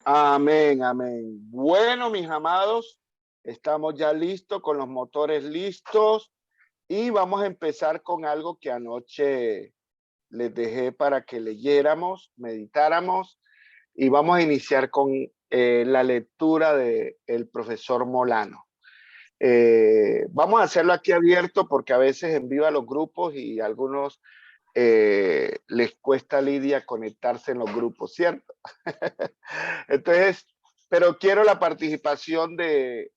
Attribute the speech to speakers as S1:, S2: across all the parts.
S1: Amén, amén. Bueno, mis amados, estamos ya listos, con los motores listos, y vamos a empezar con algo que anoche les dejé para que leyéramos, meditáramos, y vamos a iniciar con la lectura del profesor Molano. Vamos a hacerlo aquí abierto porque a veces envío a los grupos y a algunos les cuesta, Lidia, conectarse en los grupos, ¿cierto? Entonces, pero quiero la participación de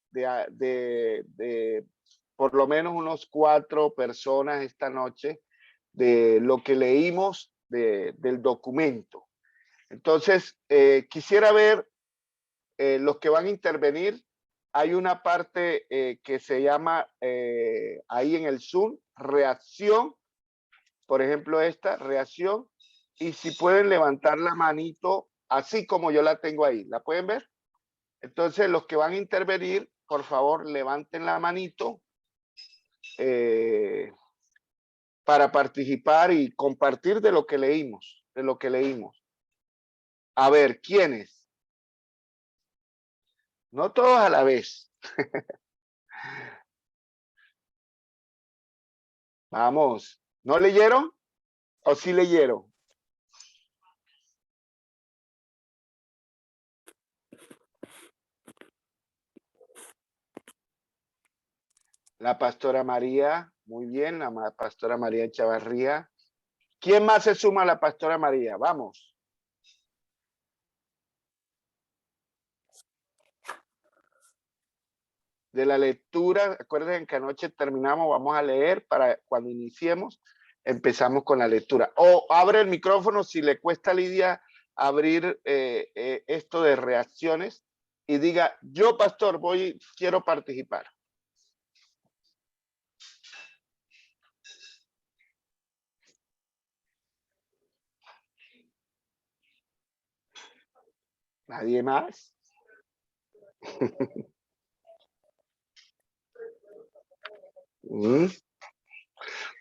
S1: por lo menos unos 4 personas esta noche de lo que leímos del documento. Entonces, quisiera ver los que van a intervenir. Hay una parte que se llama ahí en el Zoom, reacción, por ejemplo esta, reacción, y si pueden levantar la manito, así como yo la tengo ahí, ¿la pueden ver? Entonces, los que van a intervenir, por favor, levanten la manito para participar y compartir de lo que leímos, A ver, ¿quiénes? No todos a la vez. Vamos. ¿No leyeron o sí leyeron? La pastora María, muy bien, la pastora María Chavarría. ¿Quién más se suma a la pastora María? Vamos. De la lectura, acuérdense que anoche terminamos, vamos a leer para cuando iniciemos, empezamos con la lectura. O abre el micrófono si le cuesta a Lidia abrir esto de reacciones y diga, yo pastor, quiero participar. ¿Nadie más?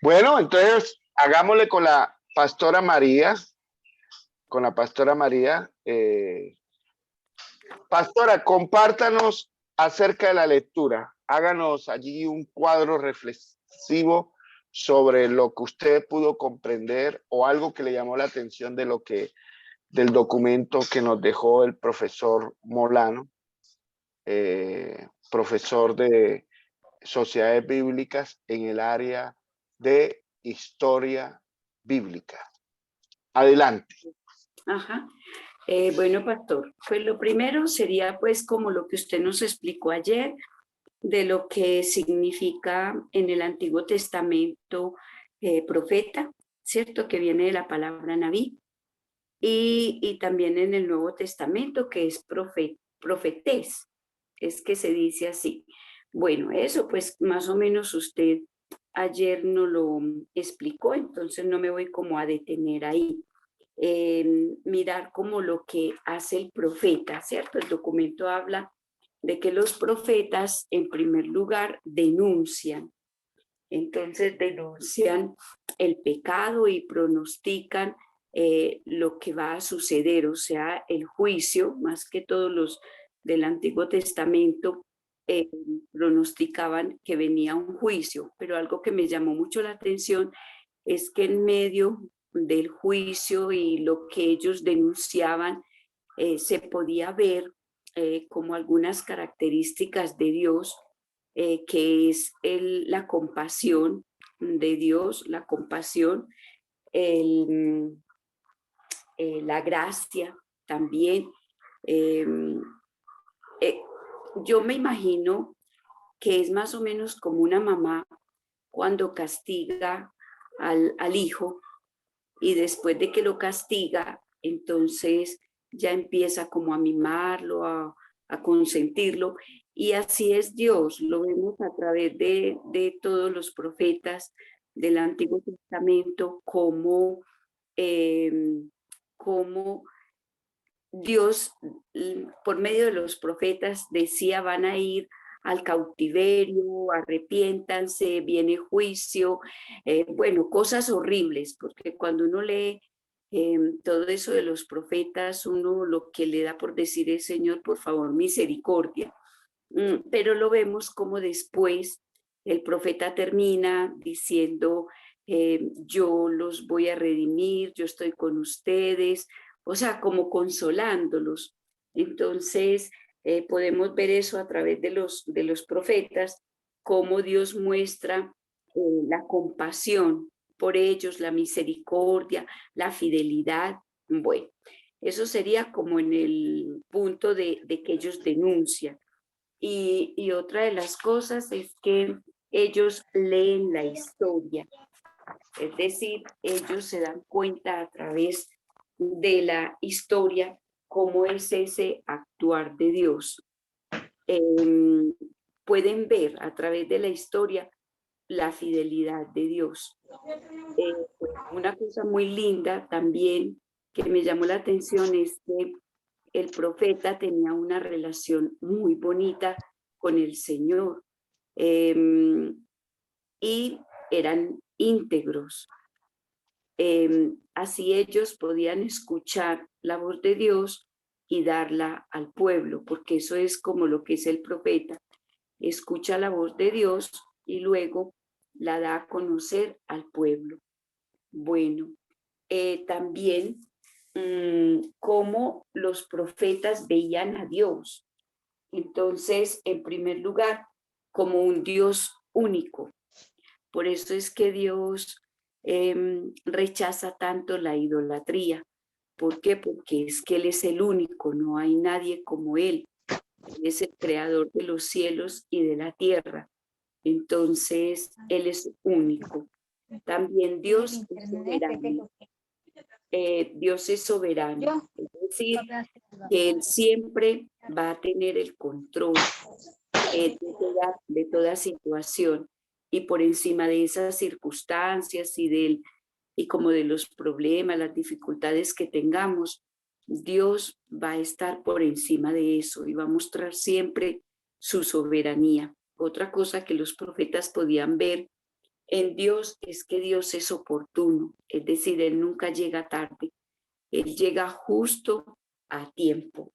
S1: Bueno, entonces hagámosle con la pastora María. Pastora, compártanos acerca de la lectura. Háganos allí un cuadro reflexivo sobre lo que usted pudo comprender o algo que le llamó la atención del documento que nos dejó el profesor Molano, profesor de Sociedades Bíblicas en el área de Historia Bíblica. Adelante.
S2: Ajá. Bueno, pastor, pues lo primero sería pues como lo que usted nos explicó ayer de lo que significa en el Antiguo Testamento profeta, ¿cierto? Que viene de la palabra Naví. Y también en el Nuevo Testamento que es profetés, es que se dice así. Bueno, eso pues más o menos usted ayer nos lo explicó, entonces no me voy como a detener ahí. Mirar como lo que hace el profeta, ¿cierto? El documento habla de que los profetas en primer lugar denuncian, entonces denuncian el pecado y pronostican lo que va a suceder, o sea, el juicio, más que todos los del Antiguo Testamento, pronosticaban que venía un juicio, pero algo que me llamó mucho la atención es que en medio del juicio y lo que ellos denunciaban, se podía ver como algunas características de Dios, que es la compasión de Dios, la compasión, el, la gracia también. Eh, yo me imagino que es más o menos como una mamá cuando castiga al hijo y después de que lo castiga, entonces ya empieza como a mimarlo, a consentirlo. Y así es Dios, lo vemos a través de todos los profetas del Antiguo Testamento, eh, como Dios, por medio de los profetas, decía, van a ir al cautiverio, arrepiéntanse, viene juicio, bueno, cosas horribles, porque cuando uno lee todo eso de los profetas, uno lo que le da por decir es, Señor, por favor, misericordia. Pero lo vemos como después el profeta termina diciendo, yo los voy a redimir, yo estoy con ustedes, o sea, como consolándolos. Entonces, podemos ver eso a través de los profetas, cómo Dios muestra la compasión por ellos, la misericordia, la fidelidad. Bueno, eso sería como en el punto de que ellos denuncian. Y otra de las cosas es que ellos leen la historia, es decir, ellos se dan cuenta a través de la historia cómo es ese actuar de Dios. Pueden ver a través de la historia la fidelidad de Dios. Una cosa muy linda también que me llamó la atención es que el profeta tenía una relación muy bonita con el Señor y eran íntegros. Así ellos podían escuchar la voz de Dios y darla al pueblo, porque eso es como lo que es el profeta. Escucha la voz de Dios y luego la da a conocer al pueblo. Bueno, también cómo los profetas veían a Dios. Entonces, en primer lugar, como un Dios único. Por eso es que Dios rechaza tanto la idolatría. ¿Por qué? Porque es que Él es el único, no hay nadie como Él. Él es el creador de los cielos y de la tierra. Entonces, Él es único. También Dios es soberano. Dios es soberano. Es decir, que Él siempre va a tener el control de toda situación y por encima de esas circunstancias y como de los problemas, las dificultades que tengamos, Dios va a estar por encima de eso y va a mostrar siempre su soberanía. Otra cosa que los profetas podían ver en Dios es que Dios es oportuno, es decir, Él nunca llega tarde, Él llega justo a tiempo.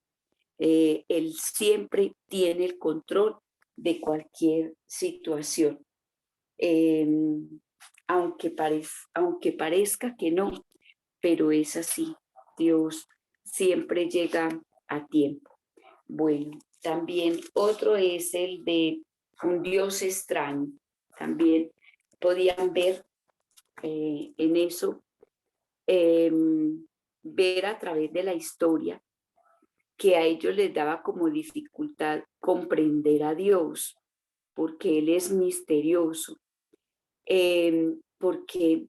S2: Él siempre tiene el control de cualquier situación. Eh, aunque parezca que no, pero es así. Dios siempre llega a tiempo. Bueno, también otro es el de un Dios extraño. También podían ver en eso, ver a través de la historia que a ellos les daba como dificultad comprender a Dios, porque Él es misterioso, porque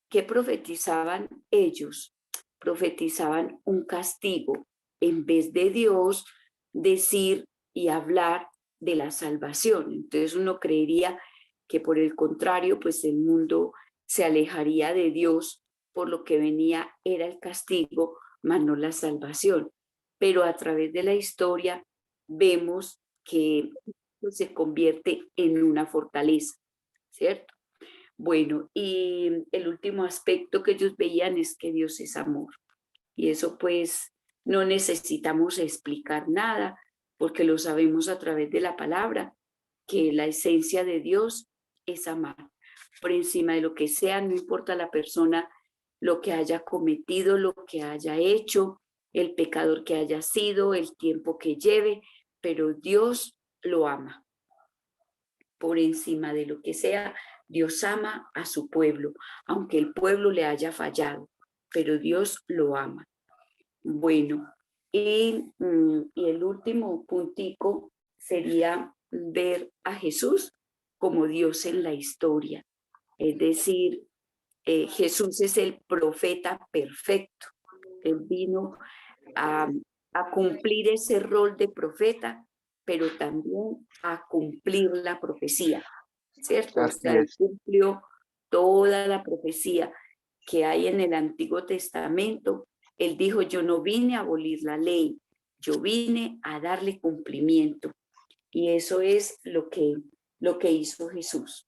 S2: ¿qué profetizaban ellos? Profetizaban un castigo en vez de Dios decir y hablar de la salvación. Entonces uno creería que por el contrario, pues el mundo se alejaría de Dios, por lo que venía era el castigo, mas no la salvación. Pero a través de la historia vemos que se convierte en una fortaleza, ¿cierto? Bueno, y el último aspecto que ellos veían es que Dios es amor. Y eso pues no necesitamos explicar nada porque lo sabemos a través de la palabra, que la esencia de Dios es amar. Por encima de lo que sea, no importa la persona, lo que haya cometido, lo que haya hecho, el pecador que haya sido, el tiempo que lleve, pero Dios lo ama. Por encima de lo que sea, Dios ama a su pueblo, aunque el pueblo le haya fallado, pero Dios lo ama. Bueno, y el último puntico sería ver a Jesús como Dios en la historia. Es decir, Jesús es el profeta perfecto. Él vino a, a cumplir ese rol de profeta, pero también a cumplir la profecía, ¿cierto? O
S1: Así
S2: sea, él
S1: es.
S2: cumplió toda la profecía que hay en el Antiguo Testamento. Él dijo, yo no vine a abolir la ley, yo vine a darle cumplimiento. Y eso es lo que hizo Jesús.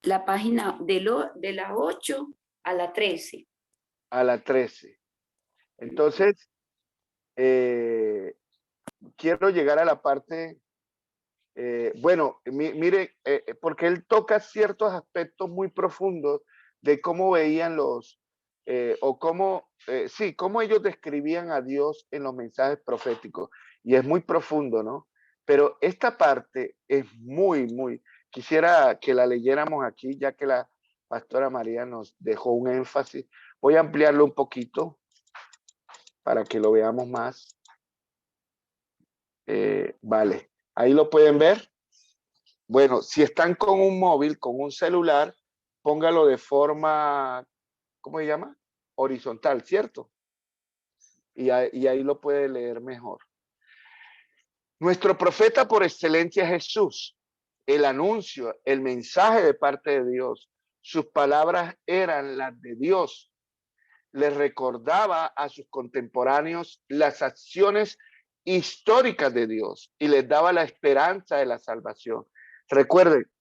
S2: la página de la 8 a la 13.
S1: A la 13. Entonces, quiero llegar a la parte, bueno, mire, porque él toca ciertos aspectos muy profundos de cómo veían o cómo, sí, cómo ellos describían a Dios en los mensajes proféticos. Y es muy profundo, ¿no? Pero esta parte es quisiera que la leyéramos aquí, ya que la pastora María nos dejó un énfasis. Voy a ampliarlo un poquito para que lo veamos más. Vale, ahí lo pueden ver. Bueno, si están con un móvil, con un celular, póngalo de forma, ¿cómo se llama? Horizontal, ¿cierto? Y ahí lo puede leer mejor. Nuestro profeta por excelencia es Jesús. El anuncio, el mensaje de parte de Dios. Sus palabras eran las de Dios. Les recordaba a sus contemporáneos las acciones históricas de Dios y les daba la esperanza de la salvación. Recuerden,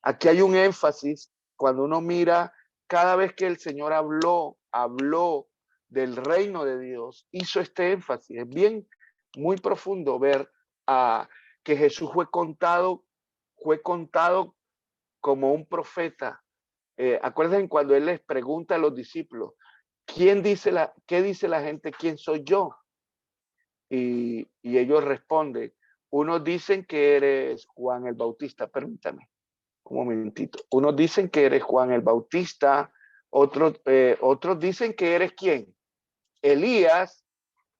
S1: aquí hay un énfasis cuando uno mira, cada vez que el Señor habló del reino de Dios, hizo este énfasis. Es bien, muy profundo ver que Jesús fue contado como un profeta. Acuérdense cuando él les pregunta a los discípulos, ¿qué dice la gente? ¿Quién soy yo? Y ellos responden, unos dicen que eres Juan el Bautista, permítame un momentito. Unos dicen que eres Juan el Bautista, otros dicen que eres ¿quién? Elías,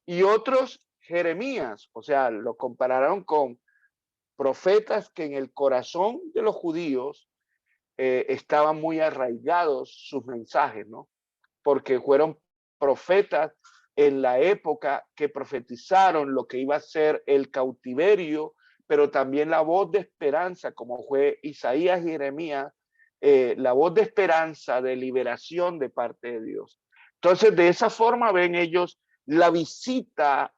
S1: y otros Jeremías. O sea, lo compararon con profetas que en el corazón de los judíos estaban muy arraigados sus mensajes, ¿no? Porque fueron profetas en la época que profetizaron lo que iba a ser el cautiverio, pero también la voz de esperanza, como fue Isaías y Jeremías, la voz de esperanza, de liberación de parte de Dios. Entonces, de esa forma ven ellos la visita,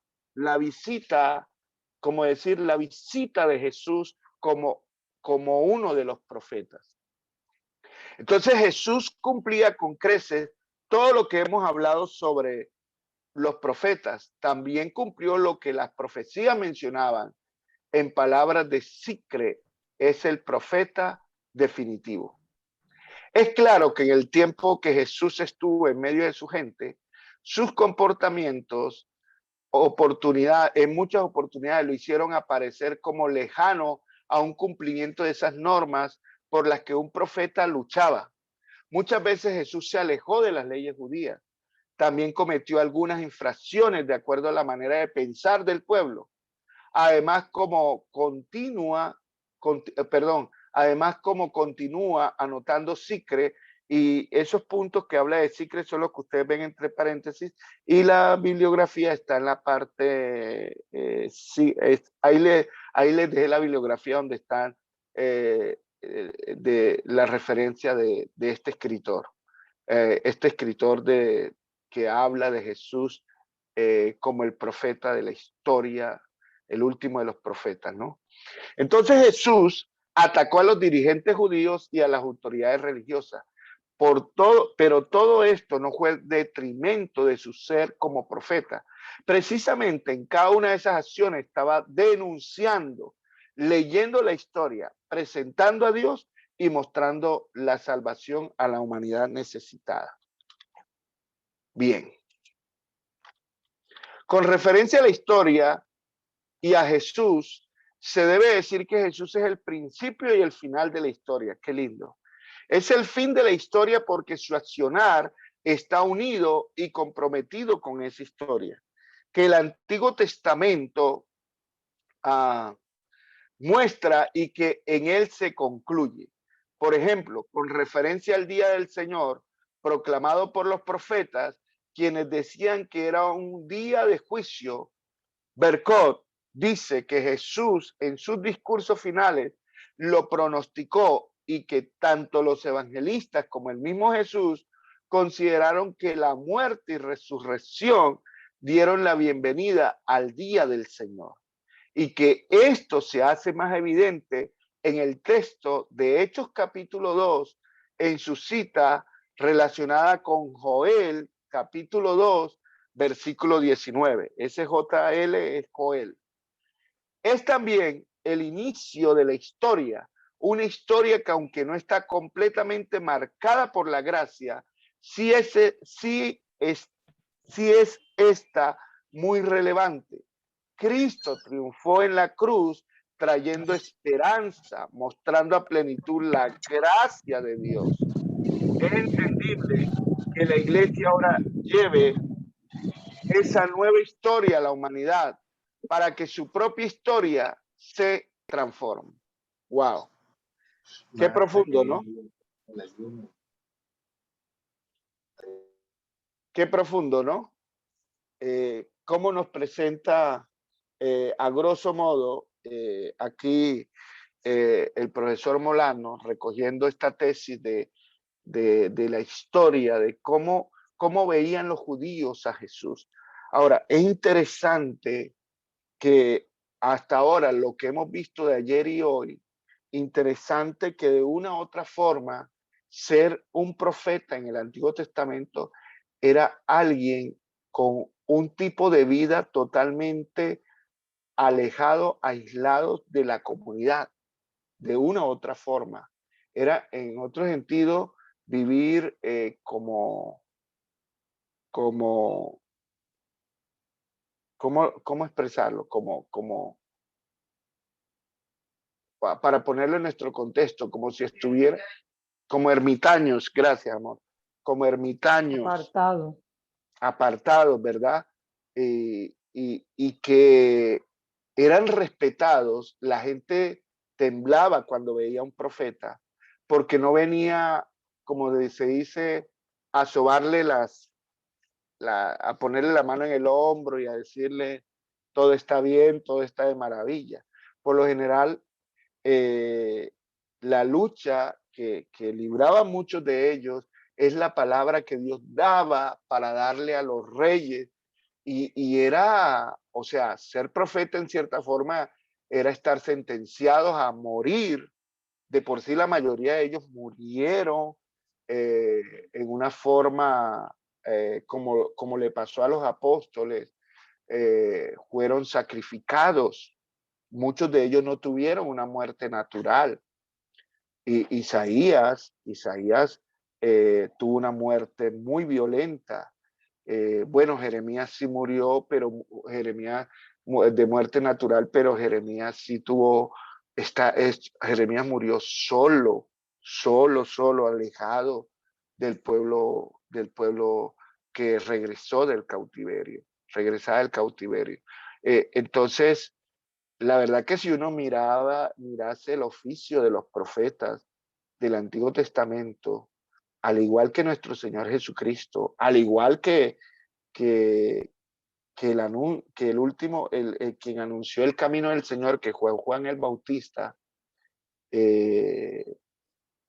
S1: como decir, la visita de Jesús como uno de los profetas. Entonces Jesús cumplía con creces todo lo que hemos hablado sobre los profetas. También cumplió lo que las profecías mencionaban en palabras de Sicre, es el profeta definitivo. Es claro que en el tiempo que Jesús estuvo en medio de su gente, sus comportamientos, en muchas oportunidades lo hicieron aparecer como lejano a un cumplimiento de esas normas por las que un profeta luchaba. Muchas veces Jesús se alejó de las leyes judías. También cometió algunas infracciones de acuerdo a la manera de pensar del pueblo. Además, como continúa anotando Sicre, y esos puntos que habla de Sicre son los que ustedes ven entre paréntesis, y la bibliografía está en la parte, ahí les dejé la bibliografía donde están de la referencia de este escritor. Que habla de Jesús como el profeta de la historia, el último de los profetas, ¿no? Entonces Jesús atacó a los dirigentes judíos y a las autoridades religiosas. Pero todo esto no fue el detrimento de su ser como profeta. Precisamente en cada una de esas acciones estaba denunciando, leyendo la historia, presentando a Dios y mostrando la salvación a la humanidad necesitada. Bien. Con referencia a la historia y a Jesús, se debe decir que Jesús es el principio y el final de la historia. Qué lindo. Es el fin de la historia porque su accionar está unido y comprometido con esa historia. Que el Antiguo Testamento muestra y que en él se concluye. Por ejemplo, con referencia al día del Señor, proclamado por los profetas, quienes decían que era un día de juicio, Bercot dice que Jesús en sus discursos finales lo pronosticó y que tanto los evangelistas como el mismo Jesús consideraron que la muerte y resurrección dieron la bienvenida al día del Señor y que esto se hace más evidente en el texto de Hechos capítulo 2, en su cita relacionada con Joel, capítulo 2, versículo 19. Ese JL es Joel. Es también el inicio de la historia, una historia que aunque no está completamente marcada por la gracia, sí es esta muy relevante. Cristo triunfó en la cruz trayendo esperanza, mostrando a plenitud la gracia de Dios. Es entendible que la iglesia ahora lleve esa nueva historia a la humanidad para que su propia historia se transforme. Wow. Qué profundo, ¿no? Qué profundo, ¿no? Cómo nos presenta a grosso modo aquí el profesor Molano recogiendo esta tesis de la historia, de cómo veían los judíos a Jesús. Ahora, es interesante que hasta ahora lo que hemos visto de ayer y hoy, interesante que de una u otra forma ser un profeta en el Antiguo Testamento era alguien con un tipo de vida totalmente alejado, aislado de la comunidad, de una u otra forma. Era, en otro sentido, vivir ¿cómo expresarlo? Para ponerlo en nuestro contexto, como si estuviera, como ermitaños, gracias, amor, como ermitaños, apartados, ¿verdad? Y que eran respetados, la gente temblaba cuando veía a un profeta, porque no venía, como se dice, a sobarle a ponerle la mano en el hombro y a decirle todo está bien, todo está de maravilla. Por lo general, la lucha que libraban muchos de ellos es la palabra que Dios daba para darle a los reyes. Y era, o sea, ser profeta en cierta forma era estar sentenciados a morir. De por sí la mayoría de ellos murieron en una forma como le pasó a los apóstoles, fueron sacrificados. Muchos de ellos no tuvieron una muerte natural. Y Isaías tuvo una muerte muy violenta. Bueno, Jeremías sí murió, pero Jeremías de muerte natural, pero Jeremías sí tuvo, Jeremías murió solo, alejado del pueblo que regresó del cautiverio, regresaba del cautiverio. Entonces, la verdad que si uno mirase el oficio de los profetas del Antiguo Testamento, al igual que nuestro Señor Jesucristo, al igual que el último, quien anunció el camino del Señor, que fue Juan el Bautista,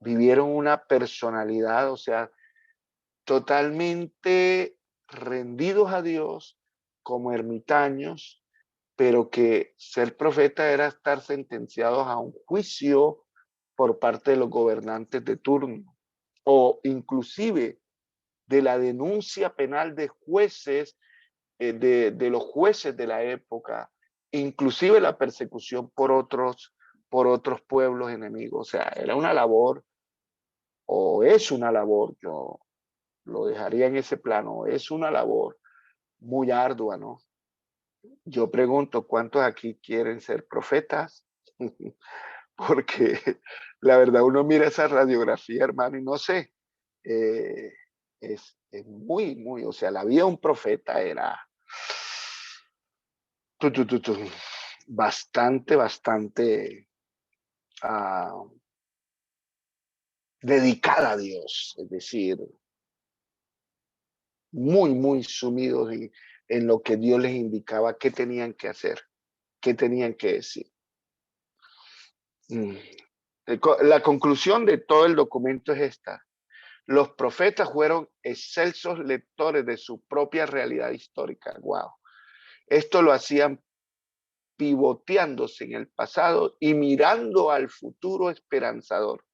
S1: vivieron una personalidad, o sea, totalmente rendidos a Dios como ermitaños, pero que ser profeta era estar sentenciados a un juicio por parte de los gobernantes de turno, o inclusive de la denuncia penal de jueces, de los jueces de la época, inclusive la persecución por otros pueblos enemigos. O sea, era una labor, o es una labor, yo lo dejaría en ese plano, es una labor muy ardua, ¿no? Yo pregunto, ¿cuántos aquí quieren ser profetas? Porque la verdad uno mira esa radiografía, hermano, y no sé, eh, es muy, o sea, la vida de un profeta era bastante uh, dedicada a Dios, es decir, muy sumidos en lo que Dios les indicaba qué tenían que hacer, qué tenían que decir. La conclusión de todo el documento es esta. Los profetas fueron excelsos lectores de su propia realidad histórica. Wow. Esto lo hacían pivoteándose en el pasado y mirando al futuro esperanzador.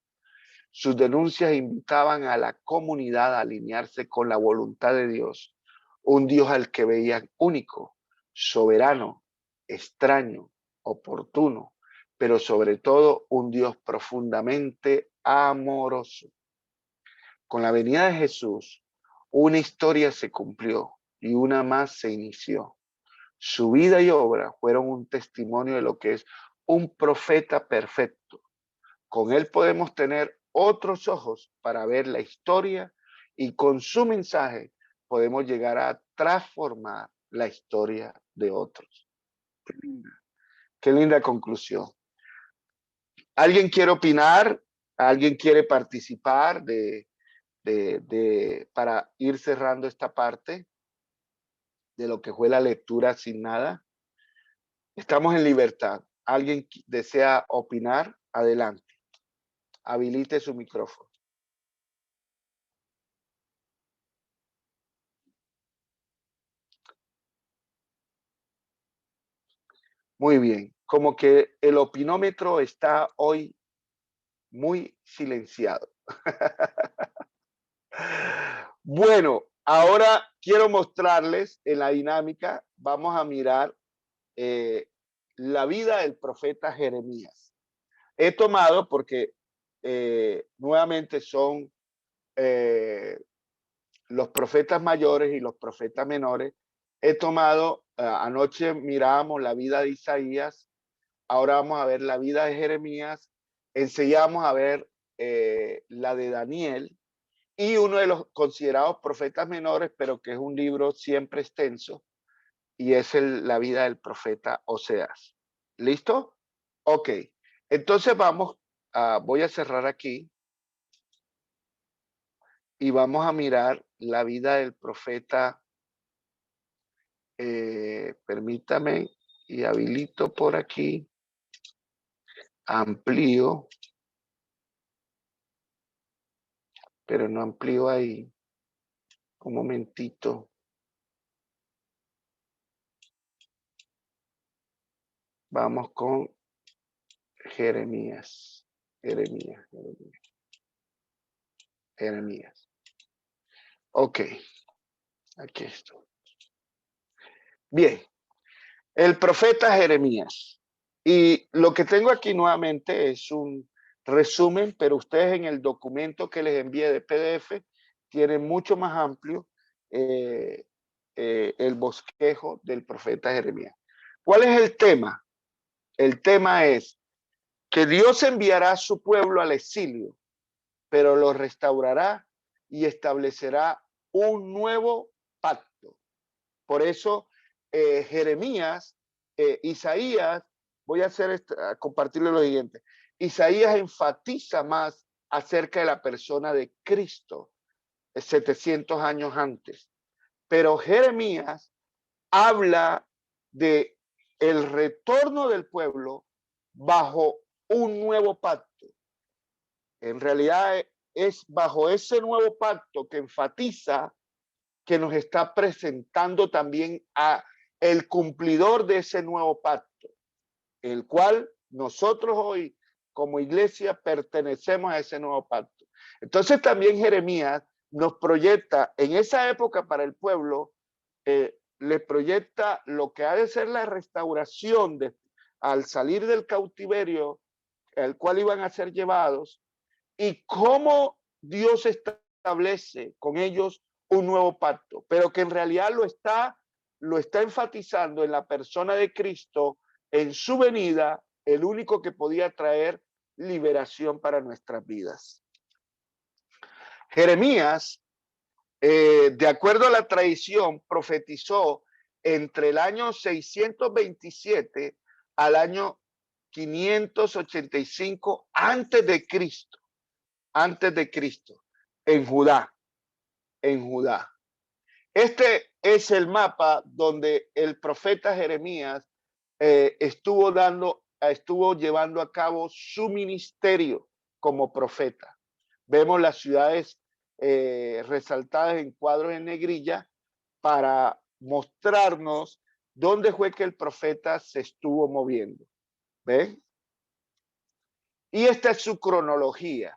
S1: Sus denuncias invitaban a la comunidad a alinearse con la voluntad de Dios, un Dios al que veían único, soberano, extraño, oportuno, pero sobre todo un Dios profundamente amoroso. Con la venida de Jesús, una historia se cumplió y una más se inició. Su vida y obra fueron un testimonio de lo que es un profeta perfecto. Con él podemos tener otros ojos para ver la historia y con su mensaje podemos llegar a transformar la historia de otros. Qué linda conclusión. ¿Alguien quiere opinar? ¿Alguien quiere participar para ir cerrando esta parte de lo que fue la lectura sin nada? Estamos en libertad. ¿Alguien desea opinar? Adelante. Habilite su micrófono. Muy bien. Como que el opinómetro está hoy muy silenciado. Bueno, ahora quiero mostrarles en la dinámica, vamos a mirar la vida del profeta Jeremías. He tomado porque nuevamente son los profetas mayores y los profetas menores. He tomado, anoche mirábamos la vida de Isaías, ahora vamos a ver la vida de Jeremías, enseñamos a ver la de Daniel y uno de los considerados profetas menores, pero que es un libro siempre extenso, y es la vida del profeta Oseas. ¿Listo? Ok. Entonces voy a cerrar aquí y vamos a mirar la vida del profeta. Permítame y habilito por aquí, amplío, pero no amplío ahí. Un momentito. Vamos con Jeremías. Jeremías. Ok, aquí estoy. Bien, el profeta Jeremías. Y lo que tengo aquí nuevamente es un resumen, pero ustedes en el documento que les envié de PDF tienen mucho más amplio el bosquejo del profeta Jeremías. ¿Cuál es el tema? El tema es que Dios enviará a su pueblo al exilio, pero lo restaurará y establecerá un nuevo pacto. Por eso Jeremías, Isaías, voy a compartirle lo siguiente. Isaías enfatiza más acerca de la persona de Cristo 700 años antes, pero Jeremías habla de el retorno del pueblo bajo un nuevo pacto. En realidad es bajo ese nuevo pacto que enfatiza que nos está presentando también a el cumplidor de ese nuevo pacto, el cual nosotros hoy como iglesia pertenecemos a ese nuevo pacto. Entonces también Jeremías nos proyecta en esa época para el pueblo, le proyecta lo que ha de ser la restauración al salir del cautiverio al cual iban a ser llevados y cómo Dios establece con ellos un nuevo pacto, pero que en realidad lo está enfatizando en la persona de Cristo, en su venida, el único que podía traer liberación para nuestras vidas. Jeremías, de acuerdo a la tradición, profetizó entre el año 627 al año 585 antes de Cristo, en Judá. Este es el mapa donde el profeta Jeremías estuvo llevando a cabo su ministerio como profeta. Vemos las ciudades resaltadas en cuadros en negrilla para mostrarnos dónde fue que el profeta se estuvo moviendo. ¿Ven? Y esta es su cronología.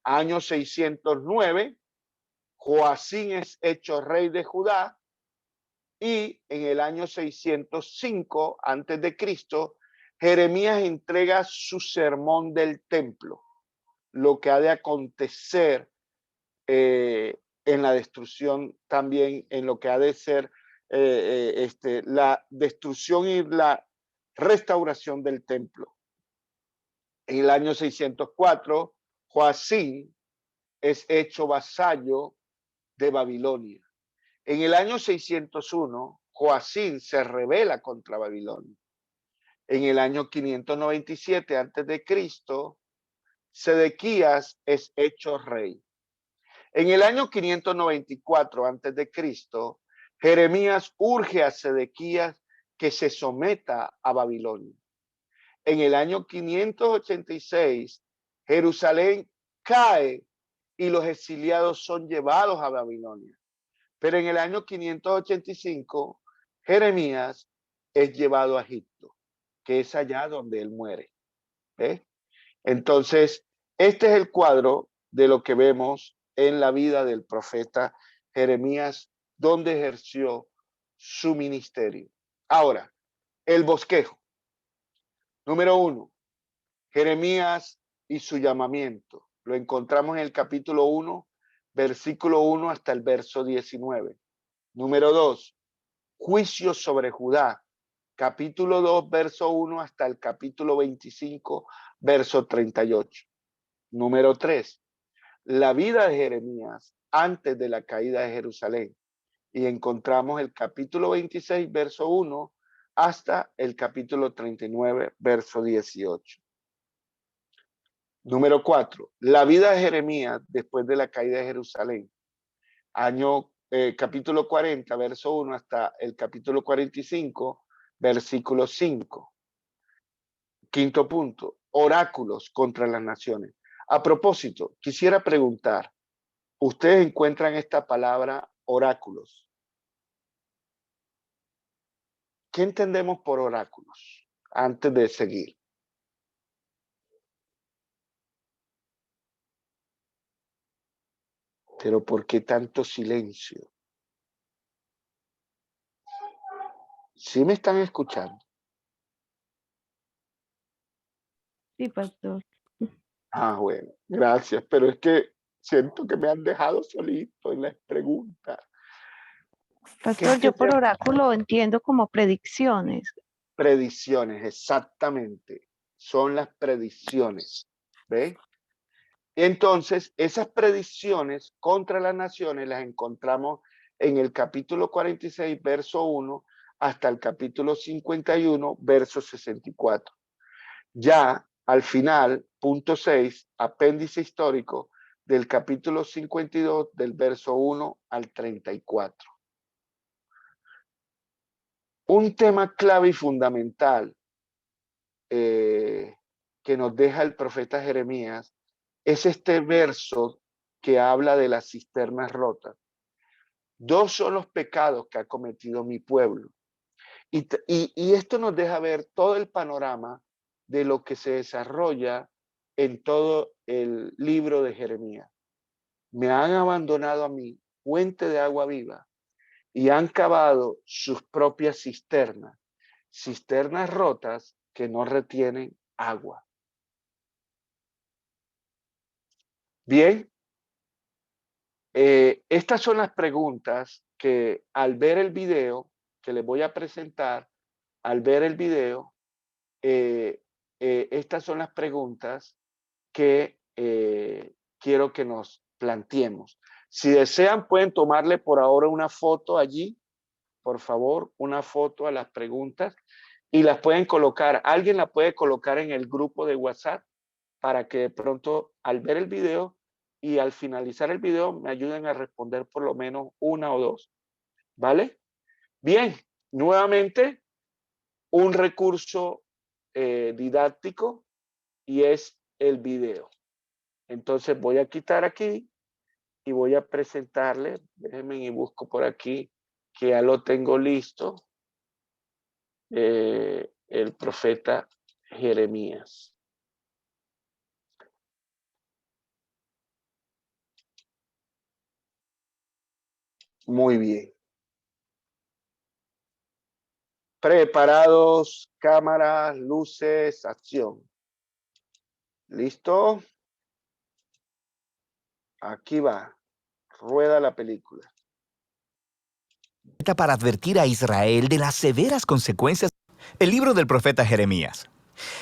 S1: Año 609, Joacín es hecho rey de Judá, y en el año 605 antes de Cristo, Jeremías entrega su sermón del templo, lo que ha de acontecer en la destrucción, también en lo que ha de ser la destrucción y la restauración del templo. En el año 604, Joacín es hecho vasallo de Babilonia. En el año 601, Joacín se rebela contra Babilonia. En el año 597 antes de Cristo, Sedequías es hecho rey. En el año 594 antes de Cristo, Jeremías urge a Sedequías que se someta a Babilonia. En el año 586, Jerusalén cae y los exiliados son llevados a Babilonia. Pero en el año 585, Jeremías es llevado a Egipto, que es allá donde él muere. ¿Ves? Entonces, este es el cuadro de lo que vemos en la vida del profeta Jeremías, donde ejerció su ministerio. Ahora, el bosquejo. Número 1, Jeremías y su llamamiento. Lo encontramos en el capítulo 1, versículo 1 hasta el verso 19. Número 2, juicio sobre Judá. Capítulo 2, verso 1 hasta el capítulo 25, verso 38. Número 3, la vida de Jeremías antes de la caída de Jerusalén. Y encontramos el capítulo 26, verso 1 hasta el capítulo 39, verso 18. Número 4, la vida de Jeremías después de la caída de Jerusalén. Capítulo 40, verso 1 hasta el capítulo 45, versículo 5. Quinto punto, oráculos contra las naciones. A propósito, quisiera preguntar, ¿ustedes encuentran esta palabra oráculos? ¿Qué entendemos por oráculos? Antes de seguir. Pero ¿por qué tanto silencio? ¿Sí me están escuchando?
S3: Sí, pastor.
S1: Ah, bueno, gracias, pero es que siento que me han dejado solito en las preguntas.
S3: Pastor, yo por oráculo entiendo como predicciones.
S1: Predicciones, exactamente. Son las predicciones. ¿Ve? Entonces, esas predicciones contra las naciones las encontramos en el capítulo 46, verso 1, hasta el capítulo 51, verso 64. Ya al final, punto 6, apéndice histórico del capítulo 52, del verso 1 al 34. Un tema clave y fundamental que nos deja el profeta Jeremías es este verso que habla de las cisternas rotas. Dos son los pecados que ha cometido mi pueblo. Y esto nos deja ver todo el panorama de lo que se desarrolla en todo el libro de Jeremías. Me han abandonado a mí, fuente de agua viva, y han cavado sus propias cisternas, cisternas rotas que no retienen agua. Bien, estas son las preguntas que al ver el video que les voy a presentar, al ver el video, estas son las preguntas que quiero que nos planteemos. Si desean, pueden tomarle por ahora una foto allí, por favor, una foto a las preguntas y las pueden colocar. Alguien la puede colocar en el grupo de WhatsApp para que de pronto al ver el video y al finalizar el video me ayuden a responder por lo menos una o dos. ¿Vale? Bien, nuevamente un recurso didáctico y es el video. Entonces voy a quitar aquí y voy a presentarle, déjenme y busco por aquí que ya lo tengo listo, el profeta Jeremías. Muy bien. Preparados, cámaras, luces, acción. ¿Listo? Aquí va. Rueda la película.
S4: Para advertir a Israel de las severas consecuencias. El libro del profeta Jeremías.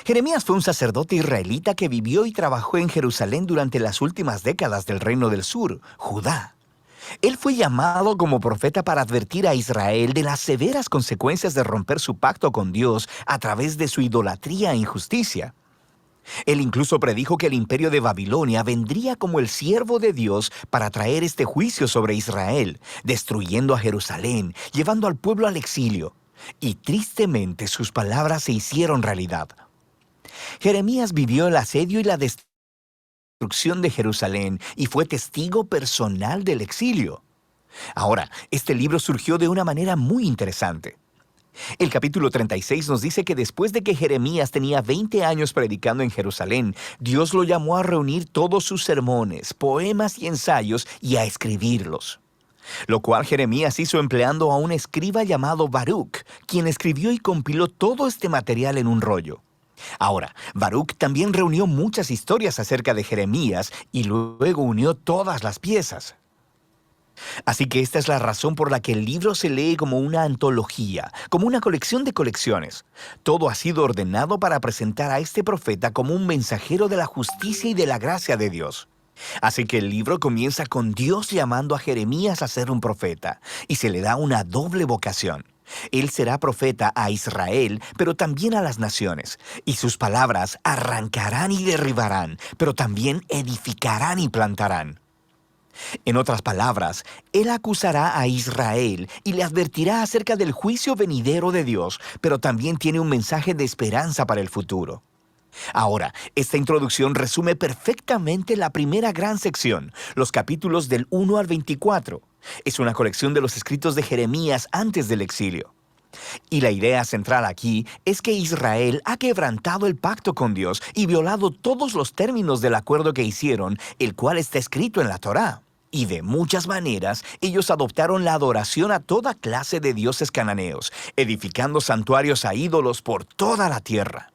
S4: Jeremías fue un sacerdote israelita que vivió y trabajó en Jerusalén durante las últimas décadas del Reino del Sur, Judá. Él fue llamado como profeta para advertir a Israel de las severas consecuencias de romper su pacto con Dios a través de su idolatría e injusticia. Él incluso predijo que el imperio de Babilonia vendría como el siervo de Dios para traer este juicio sobre Israel, destruyendo a Jerusalén, llevando al pueblo al exilio. Y tristemente sus palabras se hicieron realidad. Jeremías vivió el asedio y la destrucción de Jerusalén y fue testigo personal del exilio. Ahora, este libro surgió de una manera muy interesante. El capítulo 36 nos dice que después de que Jeremías tenía 20 años predicando en Jerusalén, Dios lo llamó a reunir todos sus sermones, poemas y ensayos y a escribirlos. Lo cual Jeremías hizo empleando a un escriba llamado Baruch, quien escribió y compiló todo este material en un rollo. Ahora, Baruch también reunió muchas historias acerca de Jeremías y luego unió todas las piezas. Así que esta es la razón por la que el libro se lee como una antología, como una colección de colecciones. Todo ha sido ordenado para presentar a este profeta como un mensajero de la justicia y de la gracia de Dios. Así que el libro comienza con Dios llamando a Jeremías a ser un profeta, y se le da una doble vocación. Él será profeta a Israel, pero también a las naciones, y sus palabras arrancarán y derribarán, pero también edificarán y plantarán. En otras palabras, él acusará a Israel y le advertirá acerca del juicio venidero de Dios, pero también tiene un mensaje de esperanza para el futuro. Ahora, esta introducción resume perfectamente la primera gran sección, los capítulos del 1 al 24. Es una colección de los escritos de Jeremías antes del exilio. Y la idea central aquí es que Israel ha quebrantado el pacto con Dios y violado todos los términos del acuerdo que hicieron, el cual está escrito en la Torá. Y de muchas maneras, ellos adoptaron la adoración a toda clase de dioses cananeos, edificando santuarios a ídolos por toda la tierra.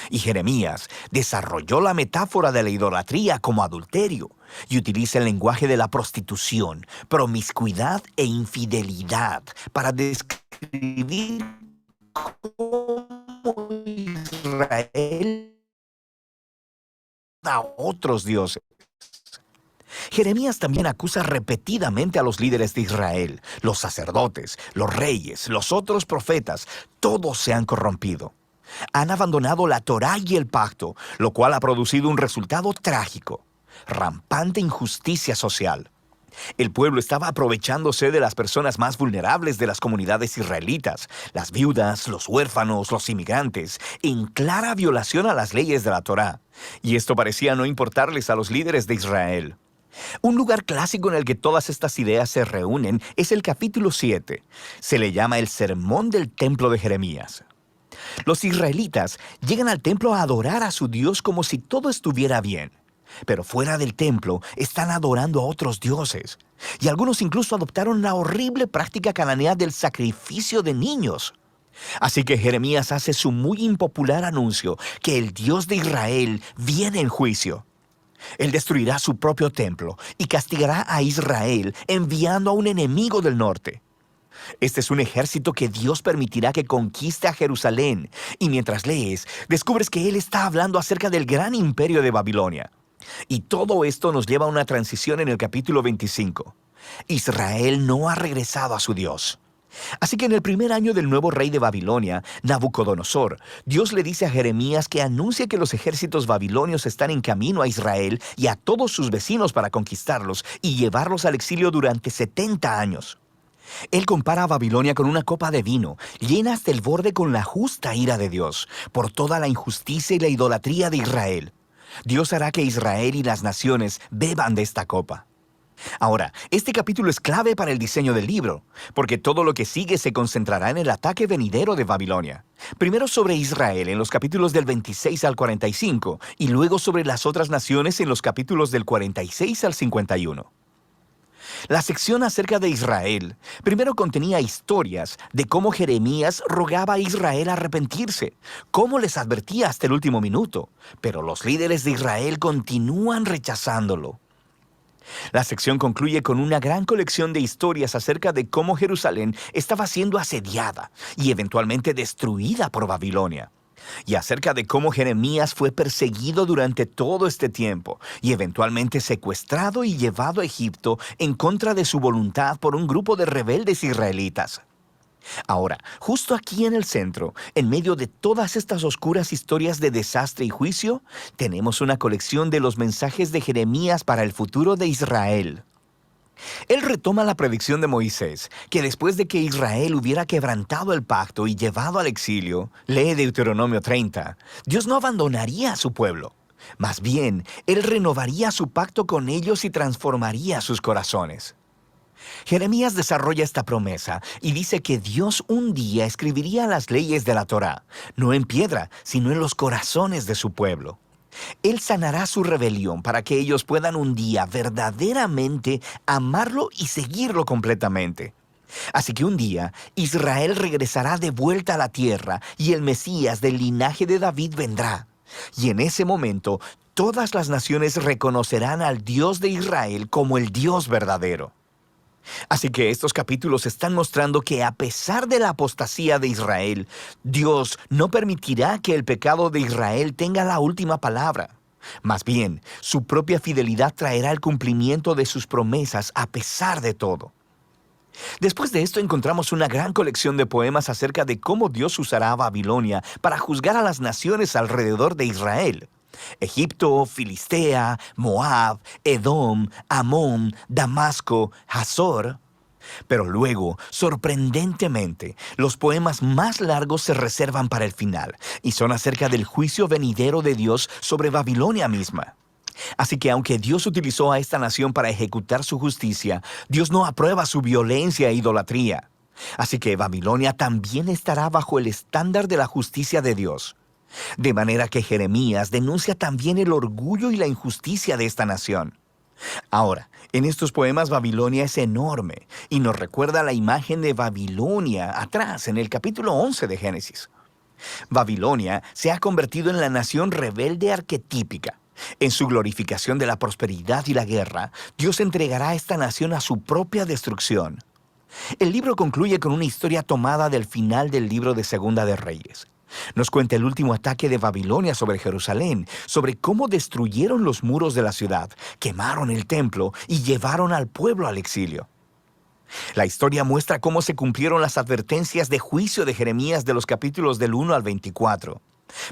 S4: Y Jeremías desarrolló la metáfora de la idolatría como adulterio y utiliza el lenguaje de la prostitución, promiscuidad e infidelidad para describir cómo Israel a otros dioses. Jeremías también acusa repetidamente a los líderes de Israel, los sacerdotes, los reyes, los otros profetas. Todos se han corrompido. Han abandonado la Torá y el pacto, lo cual ha producido un resultado trágico: rampante injusticia social. El pueblo estaba aprovechándose de las personas más vulnerables de las comunidades israelitas, las viudas, los huérfanos, los inmigrantes, en clara violación a las leyes de la Torá. Y esto parecía no importarles a los líderes de Israel. Un lugar clásico en el que todas estas ideas se reúnen es el capítulo 7. Se le llama el Sermón del Templo de Jeremías. Los israelitas llegan al templo a adorar a su Dios como si todo estuviera bien. Pero fuera del templo están adorando a otros dioses. Y algunos incluso adoptaron la horrible práctica cananea del sacrificio de niños. Así que Jeremías hace su muy impopular anuncio que el Dios de Israel viene en juicio. Él destruirá su propio templo y castigará a Israel enviando a un enemigo del norte. Este es un ejército que Dios permitirá que conquiste a Jerusalén. Y mientras lees, descubres que él está hablando acerca del gran imperio de Babilonia. Y todo esto nos lleva a una transición en el capítulo 25. Israel no ha regresado a su Dios. Así que en el primer año del nuevo rey de Babilonia, Nabucodonosor, Dios le dice a Jeremías que anuncie que los ejércitos babilonios están en camino a Israel y a todos sus vecinos para conquistarlos y llevarlos al exilio durante 70 años. Él compara a Babilonia con una copa de vino, llena hasta el borde con la justa ira de Dios, por toda la injusticia y la idolatría de Israel. Dios hará que Israel y las naciones beban de esta copa. Ahora, este capítulo es clave para el diseño del libro, porque todo lo que sigue se concentrará en el ataque venidero de Babilonia. Primero sobre Israel en los capítulos del 26 al 45, y luego sobre las otras naciones en los capítulos del 46 al 51. La sección acerca de Israel primero contenía historias de cómo Jeremías rogaba a Israel a arrepentirse, cómo les advertía hasta el último minuto, pero los líderes de Israel continúan rechazándolo. La sección concluye con una gran colección de historias acerca de cómo Jerusalén estaba siendo asediada y eventualmente destruida por Babilonia, y acerca de cómo Jeremías fue perseguido durante todo este tiempo y eventualmente secuestrado y llevado a Egipto en contra de su voluntad por un grupo de rebeldes israelitas. Ahora, justo aquí en el centro, en medio de todas estas oscuras historias de desastre y juicio, tenemos una colección de los mensajes de Jeremías para el futuro de Israel. Él retoma la predicción de Moisés, que después de que Israel hubiera quebrantado el pacto y llevado al exilio, lee Deuteronomio 30, Dios no abandonaría a su pueblo. Más bien, Él renovaría su pacto con ellos y transformaría sus corazones. Jeremías desarrolla esta promesa y dice que Dios un día escribiría las leyes de la Torá, no en piedra, sino en los corazones de su pueblo. Él sanará su rebelión para que ellos puedan un día verdaderamente amarlo y seguirlo completamente. Así que un día Israel regresará de vuelta a la tierra y el Mesías del linaje de David vendrá. Y en ese momento todas las naciones reconocerán al Dios de Israel como el Dios verdadero. Así que estos capítulos están mostrando que a pesar de la apostasía de Israel, Dios no permitirá que el pecado de Israel tenga la última palabra. Más bien, su propia fidelidad traerá el cumplimiento de sus promesas a pesar de todo. Después de esto encontramos una gran colección de poemas acerca de cómo Dios usará a Babilonia para juzgar a las naciones alrededor de Israel. Egipto, Filistea, Moab, Edom, Amón, Damasco, Hazor. Pero luego, sorprendentemente, los poemas más largos se reservan para el final y son acerca del juicio venidero de Dios sobre Babilonia misma. Así que aunque Dios utilizó a esta nación para ejecutar su justicia, Dios no aprueba su violencia e idolatría. Así que Babilonia también estará bajo el estándar de la justicia de Dios. De manera que Jeremías denuncia también el orgullo y la injusticia de esta nación. Ahora, en estos poemas Babilonia es enorme y nos recuerda la imagen de Babilonia atrás en el capítulo 11 de Génesis. Babilonia se ha convertido en la nación rebelde arquetípica. En su glorificación de la prosperidad y la guerra, Dios entregará a esta nación a su propia destrucción. El libro concluye con una historia tomada del final del libro de Segunda de Reyes. Nos cuenta el último ataque de Babilonia sobre Jerusalén, sobre cómo destruyeron los muros de la ciudad, quemaron el templo y llevaron al pueblo al exilio. La historia muestra cómo se cumplieron las advertencias de juicio de Jeremías de los capítulos del 1 al 24.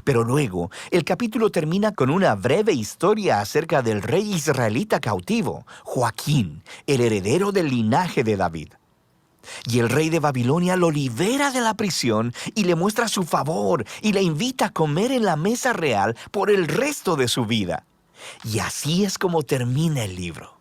S4: Pero luego, el capítulo termina con una breve historia acerca del rey israelita cautivo, Joaquín, el heredero del linaje de David. Y el rey de Babilonia lo libera de la prisión y le muestra su favor y le invita a comer en la mesa real por el resto de su vida. Y así es como termina el libro.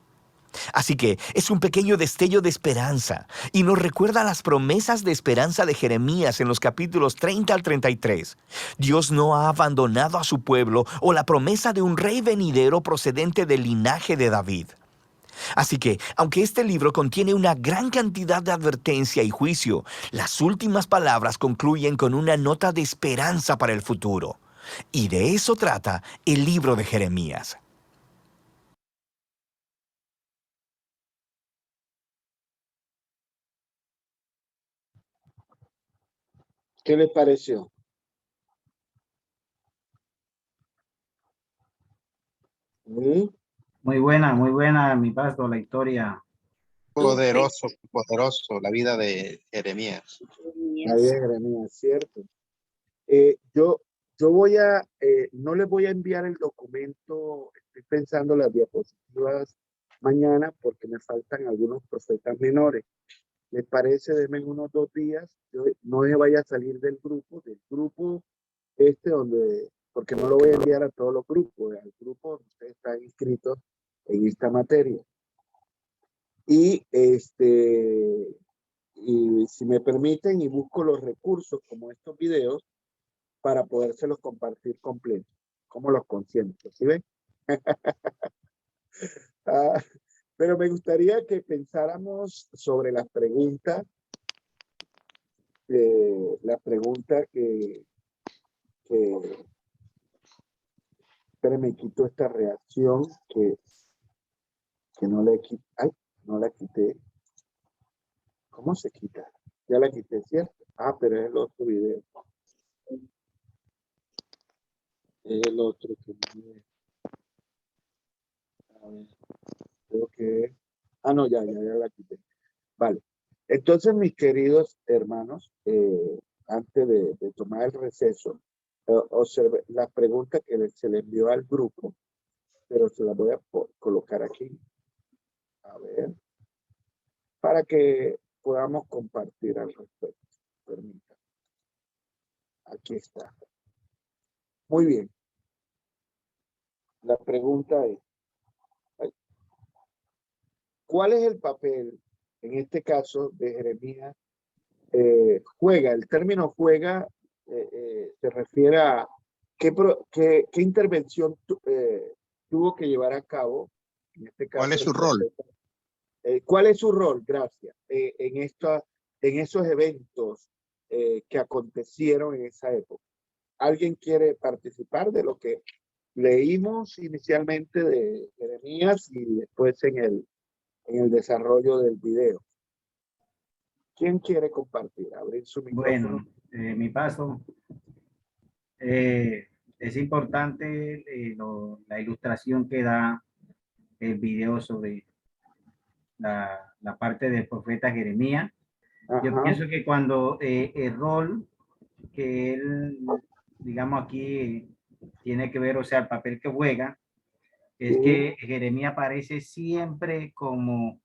S4: Así que es un pequeño destello de esperanza y nos recuerda las promesas de esperanza de Jeremías en los capítulos 30 al 33. Dios no ha abandonado a su pueblo o la promesa de un rey venidero procedente del linaje de David. Así que, aunque este libro contiene una gran cantidad de advertencia y juicio, las últimas palabras concluyen con una nota de esperanza para el futuro. Y de eso trata el libro de Jeremías.
S1: ¿Qué les pareció? ¿Mm?
S5: Muy buena, mi pastor, la historia.
S6: Poderoso, poderoso, la vida de Jeremías.
S1: Ahí es Jeremías, cierto. Yo voy a, no les voy a enviar el documento, estoy pensando las diapositivas mañana porque me faltan algunos profetas menores. ¿Les parece? Denme unos 2 días. Yo no me vaya a salir del grupo donde, porque no lo voy a enviar a todos los grupos, al grupo donde ustedes están inscritos en esta materia. Y y si me permiten, y busco los recursos como estos videos para podérselos compartir completos, como los conciertos, ¿sí ven? Ah, Pero me gustaría que pensáramos sobre las preguntas. La pregunta que espérame, quito esta reacción que no le quité. Ay, no la quité. ¿Cómo se quita? Ya la quité, ¿cierto? Ah, pero es el otro video. Es el otro que a ver, creo que... Ah, no, ya la quité. Vale. Entonces, mis queridos hermanos, antes de tomar el receso, observe la pregunta que se le envió al grupo, pero se la voy a colocar aquí. A ver. Para que podamos compartir al respecto. Permítanme. Aquí está. Muy bien. La pregunta es, ¿cuál es el papel, en este caso, de Jeremías? Juega, el término juega se refiere a qué intervención tuvo que llevar a cabo, en este caso.
S6: ¿Cuál es su rol?
S1: ¿Cuál es su rol? Gracias. En esos eventos que acontecieron en esa época. ¿Alguien quiere participar de lo que leímos inicialmente de Jeremías y después en el desarrollo del video? ¿Quién quiere compartir? Abrir su micrófono.
S5: Bueno, mi paso. Es importante la ilustración que da el video sobre la parte del profeta Jeremías. Yo
S1: Ajá.
S5: pienso que cuando el rol que él, digamos aquí, tiene que ver, o sea, el papel que juega, es
S1: Sí.
S5: que Jeremías aparece siempre como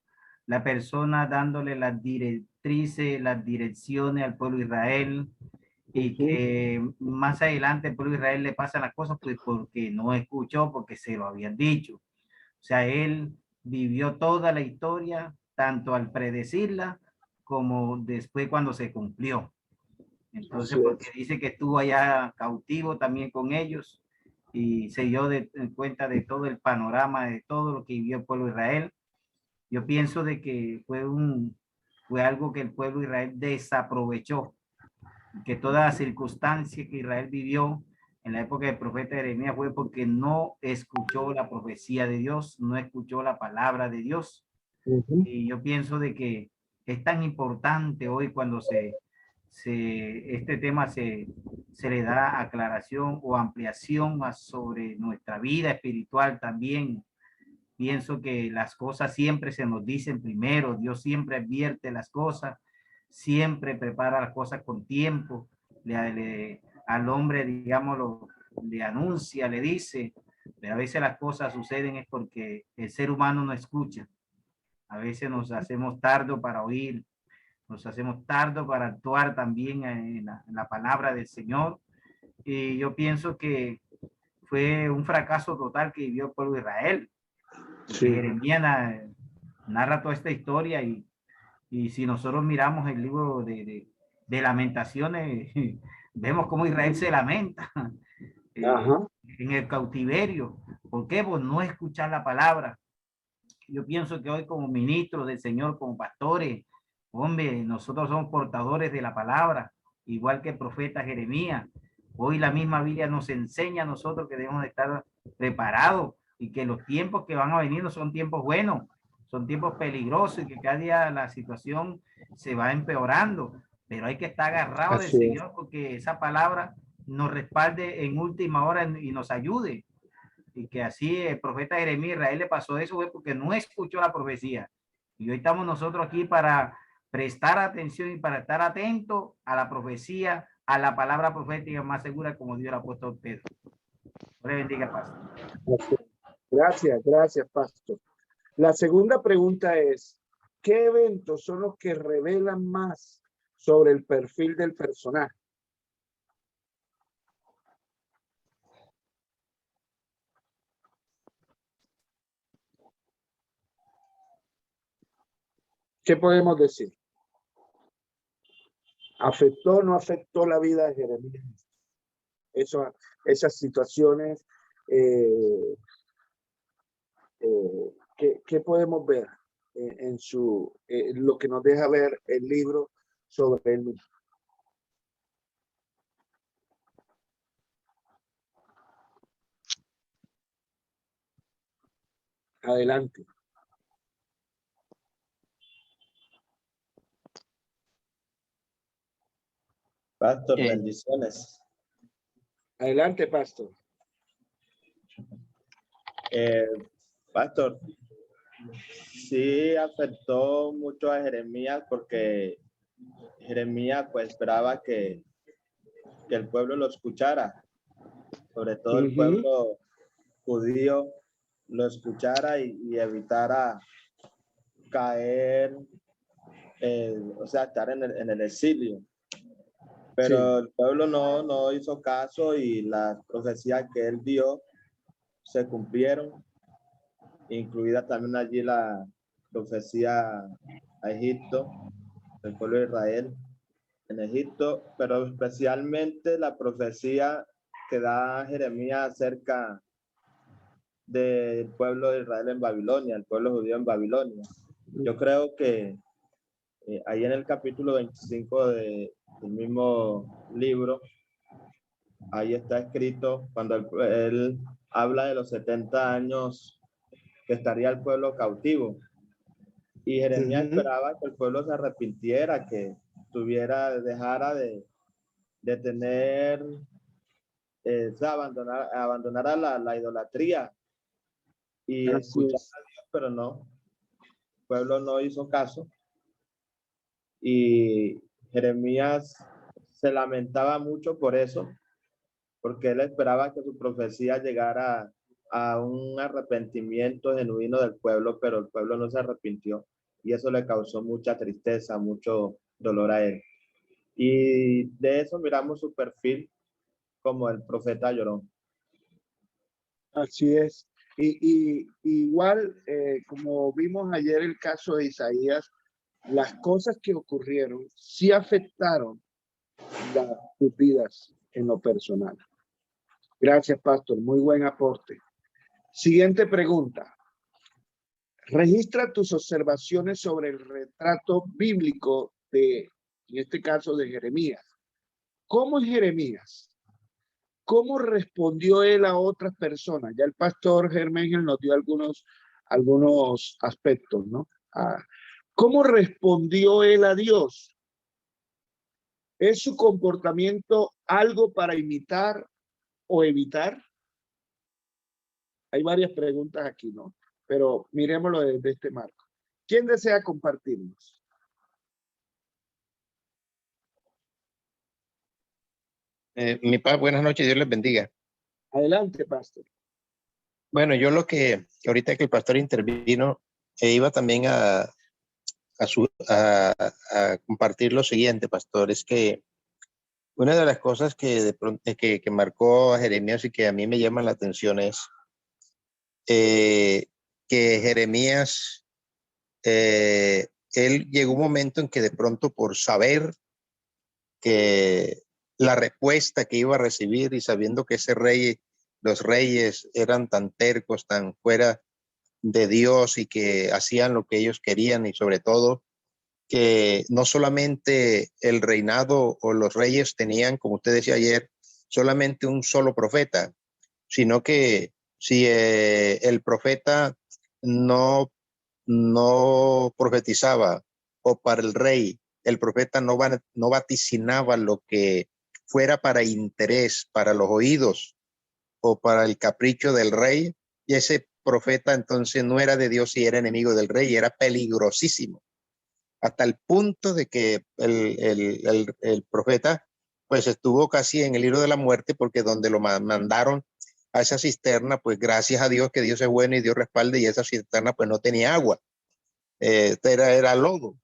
S5: la persona dándole las directrices, las direcciones al pueblo de Israel, y que más adelante el pueblo de Israel le pasa las cosas pues porque no escuchó, porque se lo habían dicho. O sea, él vivió toda la historia, tanto al predecirla como después cuando se cumplió. Entonces, porque dice que estuvo allá cautivo también con ellos y se dio cuenta de todo el panorama, de todo lo que vivió el pueblo de Israel. Yo pienso de que fue algo que el pueblo de Israel desaprovechó, que toda circunstancia que Israel vivió en la época del profeta Jeremías fue porque no escuchó la profecía de Dios, no escuchó la palabra de Dios. Y yo pienso de que es tan importante hoy cuando este tema se le da aclaración o ampliación sobre nuestra vida espiritual también. Pienso que las cosas siempre se nos dicen primero, Dios siempre advierte las cosas, siempre prepara las cosas con tiempo, al hombre, digámoslo, le anuncia, le dice, pero a veces las cosas suceden es porque el ser humano no escucha. A veces nos hacemos tardo para oír, nos hacemos tardo para actuar también en la palabra del Señor. Y yo pienso que fue un fracaso total que vivió el pueblo de Israel. Sí. Jeremías narra toda esta historia y si nosotros miramos el libro de Lamentaciones, vemos cómo Israel se lamenta en el cautiverio. ¿Por qué? Pues no escuchar la palabra. Yo pienso que hoy como ministros del Señor, como pastores, hombre, nosotros somos portadores de la palabra, igual que el profeta Jeremías. Hoy la misma Biblia nos enseña a nosotros que debemos de estar preparados y que los tiempos que van a venir no son tiempos buenos, son tiempos peligrosos y que cada día la situación se va empeorando, pero hay que estar agarrado del Señor porque esa palabra nos respalde en última hora y nos ayude. Y que así el profeta Jeremías, Israel le pasó eso fue porque no escuchó la profecía. Y hoy estamos nosotros aquí para prestar atención y para estar atentos a la profecía, a la palabra profética más segura como Dios la ha puesto a usted. Dios le bendiga, pastor.
S1: Gracias, pastor. La segunda pregunta es, ¿qué eventos son los que revelan más sobre el perfil del personaje? ¿Qué podemos decir? ¿Afectó o no afectó la vida de Jeremías? Esas situaciones ¿Qué podemos ver en lo que nos deja ver el libro sobre él mismo? Adelante.
S7: Pastor, bendiciones.
S1: Adelante, pastor.
S7: Pastor, sí afectó mucho a Jeremías porque Jeremías pues esperaba que el pueblo lo escuchara, sobre todo el pueblo judío lo escuchara y evitara caer, o sea, estar en el exilio. Pero el pueblo no hizo caso y las profecías que él dio se cumplieron, incluida también allí la profecía a Egipto, del pueblo de Israel en Egipto, pero especialmente la profecía que da Jeremías acerca del pueblo de Israel en Babilonia, el pueblo judío en Babilonia. Yo creo que ahí en el capítulo 25 del mismo libro, ahí está escrito cuando él habla de los 70 años que estaría el pueblo cautivo. Y Jeremías esperaba que el pueblo se arrepintiera, que dejara de tener, abandonara la idolatría y escuchar a Dios, pero no, el pueblo no hizo caso. Y Jeremías se lamentaba mucho por eso, porque él esperaba que su profecía llegara a un arrepentimiento genuino del pueblo, pero el pueblo no se arrepintió y eso le causó mucha tristeza, mucho dolor a él. Y de eso miramos su perfil como el profeta llorón.
S1: Así es. Y igual, como vimos ayer el caso de Isaías, las cosas que ocurrieron sí afectaron sus vidas en lo personal. Gracias, pastor. Muy buen aporte. Siguiente pregunta. Registra tus observaciones sobre el retrato bíblico en este caso, de Jeremías. ¿Cómo es Jeremías? ¿Cómo respondió él a otras personas? Ya el pastor Germán nos dio algunos aspectos, ¿no? ¿Cómo respondió él a Dios? ¿Es su comportamiento algo para imitar o evitar? Hay varias preguntas aquí, ¿no? Pero miremoslo desde este marco. ¿Quién desea compartirnos?
S6: Mi padre, buenas noches, Dios les bendiga.
S1: Adelante, pastor.
S6: Bueno, yo lo que ahorita que el pastor intervino, iba también a compartir lo siguiente, pastor, es que una de las cosas que de pronto que marcó a Jeremías y que a mí me llama la atención es que Jeremías, él llegó un momento en que de pronto por saber que la respuesta que iba a recibir y sabiendo que los reyes eran tan tercos, tan fuera de Dios y que hacían lo que ellos querían y sobre todo que no solamente el reinado o los reyes tenían, como usted decía ayer, solamente un solo profeta, sino que si el profeta no profetizaba o para el rey, el profeta no vaticinaba lo que fuera para interés, para los oídos o para el capricho del rey, y ese profeta entonces no era de Dios y era enemigo del rey, era peligrosísimo, hasta el punto de que el profeta pues estuvo casi en el hilo de la muerte, porque donde lo mandaron a esa cisterna, pues gracias a Dios que Dios es bueno y Dios respalde, y esa cisterna pues no tenía agua, era lodo.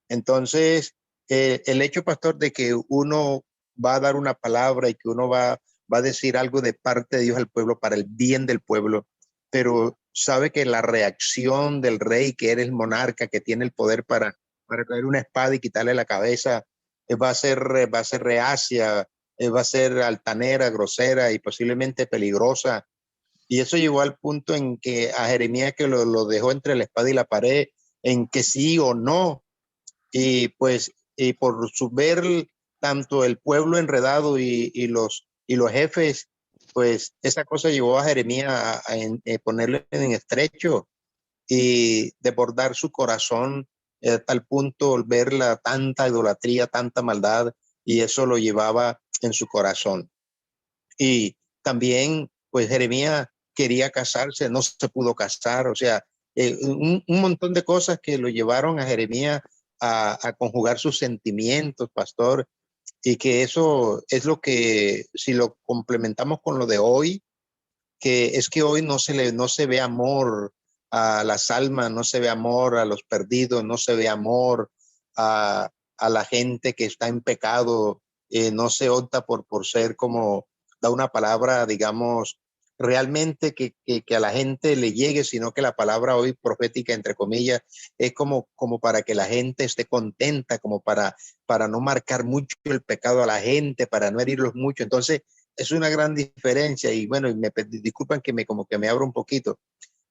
S6: Entonces, el hecho, pastor, de que uno va a dar una palabra y que uno va a decir algo de parte de Dios al pueblo para el bien del pueblo, pero sabe que la reacción del rey, que eres el monarca, que tiene el poder para traer una espada y quitarle la cabeza, va a ser reacia, va a ser altanera, grosera y posiblemente peligrosa. Y eso llegó al punto en que a Jeremías que lo dejó entre la espada y la pared, en que sí o no. Y pues y por su ver tanto el pueblo enredado y los jefes, pues esa cosa llevó a Jeremías a ponerle en estrecho y desbordar su corazón a tal punto ver la tanta idolatría, tanta maldad, y eso lo llevaba en su corazón. Y también, pues Jeremías quería casarse, no se pudo casar, o sea, un montón de cosas que lo llevaron a Jeremías a conjugar sus sentimientos, pastor, y que eso es lo que, si lo complementamos con lo de hoy, que es que hoy no se ve amor a las almas, no se ve amor a los perdidos, no se ve amor a la gente que está en pecado, no se opta por ser como, da una palabra, digamos, realmente que a la gente le llegue, sino que la palabra hoy profética, entre comillas, es como para que la gente esté contenta, como para no marcar mucho el pecado a la gente, para no herirlos mucho. Entonces, es una gran diferencia y bueno, y me disculpan que como que me abro un poquito,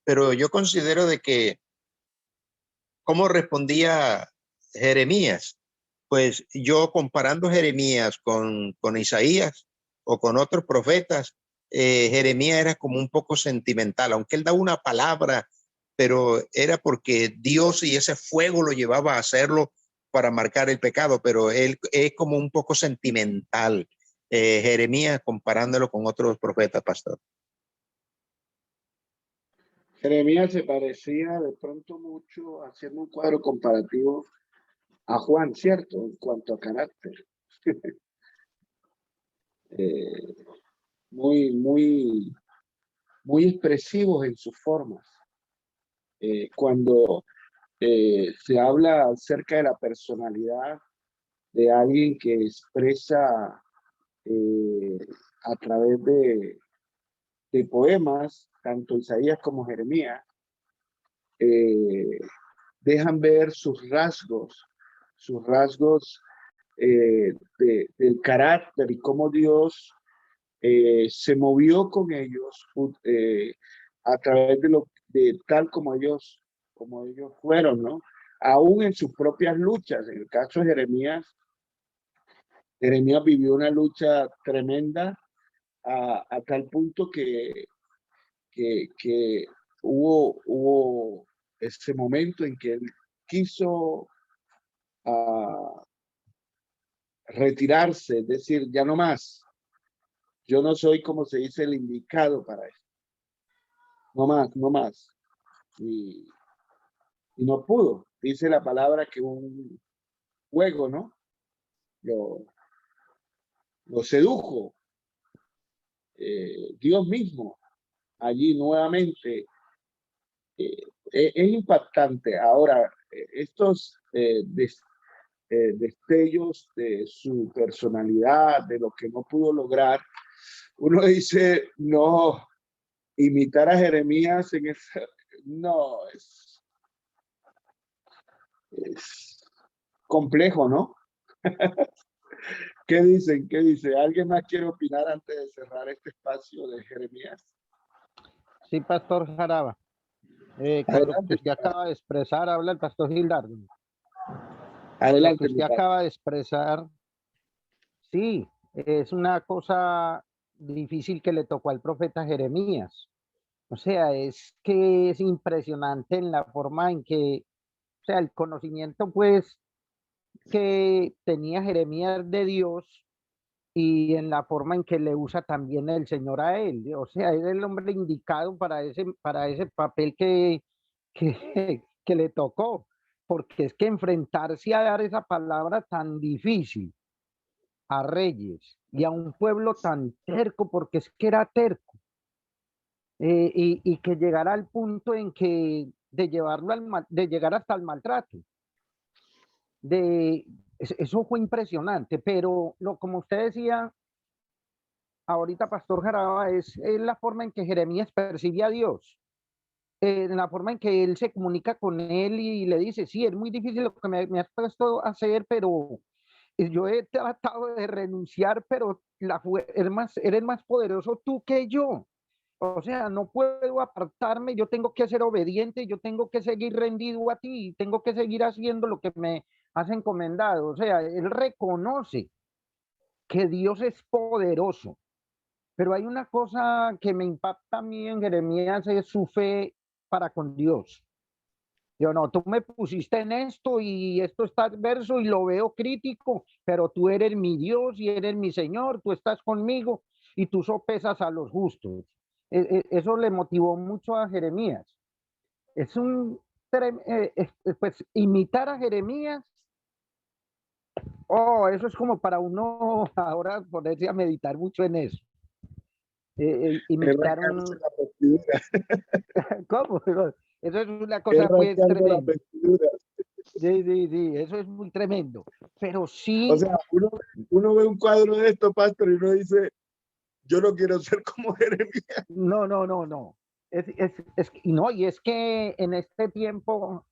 S6: pero yo considero de que cómo respondía Jeremías, pues yo comparando Jeremías con Isaías o con otros profetas, Jeremías era como un poco sentimental, aunque él daba una palabra, pero era porque Dios y ese fuego lo llevaba a hacerlo para marcar el pecado, pero él es como un poco sentimental, Jeremías comparándolo con otros profetas, pastor.
S1: Jeremías se parecía de pronto mucho, haciendo un cuadro comparativo, a Juan, ¿cierto? En cuanto a carácter. Muy, muy, muy expresivos en sus formas. Cuando se habla acerca de la personalidad de alguien que expresa a través de poemas, tanto Isaías como Jeremías, dejan ver sus rasgos del carácter y cómo Dios se movió con ellos a través de tal como ellos fueron, ¿no? Aún en sus propias luchas. En el caso de Jeremías vivió una lucha tremenda a tal punto que hubo ese momento en que él quiso retirarse, es decir, ya no más. Yo no soy, como se dice, el indicado para eso. No más, no más. Y no pudo. Dice la palabra que un fuego, ¿no? Lo sedujo. Dios mismo, allí nuevamente. Es impactante. Ahora, estos destellos de su personalidad, de lo que no pudo lograr, uno dice, no, imitar a Jeremías en esa, no, es complejo, ¿no? ¿Qué dicen? ¿Qué dice? ¿Alguien más quiere opinar antes de cerrar este espacio de Jeremías?
S8: Sí, Pastor Jaraba. Con lo que usted acaba de expresar, habla el Pastor Gildardo.
S1: Adelante.
S8: Lo que usted acaba de expresar, sí, es una cosa difícil que le tocó al profeta Jeremías. O sea, es que es impresionante en la forma en que, o sea, el conocimiento pues que tenía Jeremías de Dios y en la forma en que le usa también el Señor a él. O sea, es el hombre indicado para ese papel que le tocó, porque es que enfrentarse a dar esa palabra tan difícil a reyes y a un pueblo tan terco, porque es que era terco, y que llegara al punto en que de de llegar hasta el maltrato. Eso fue impresionante, pero como usted decía ahorita, Pastor Jaraba, es la forma en que Jeremías percibe a Dios, en la forma en que él se comunica con él y le dice, sí, es muy difícil lo que me has puesto a hacer, pero yo he tratado de renunciar, pero eres más poderoso tú que yo. O sea, no puedo apartarme, yo tengo que ser obediente, yo tengo que seguir rendido a ti, tengo que seguir haciendo lo que me has encomendado. O sea, él reconoce que Dios es poderoso, pero hay una cosa que me impacta a mí en Jeremías, es su fe para con Dios. Yo no, tú me pusiste en esto y esto está adverso y lo veo crítico, pero tú eres mi Dios y eres mi Señor, tú estás conmigo y tú sopesas a los justos. Eso le motivó mucho a Jeremías. Es un, pues imitar a Jeremías, oh, eso es como para uno ahora ponerse a meditar mucho en eso.
S1: Es
S8: Imitar
S1: rascarse
S8: un,
S1: la vestidura,
S8: ¿cómo? Eso es una
S1: es
S8: cosa pues
S1: rascarse la
S8: tremenda.
S1: vestidura.
S8: Sí, sí, sí, eso es muy tremendo. Pero
S1: O
S8: sí,
S1: sea, uno ve un cuadro de esto, pastor, y uno dice, yo no quiero ser como Jeremías.
S8: no, no, no, no. No, y es que en este tiempo,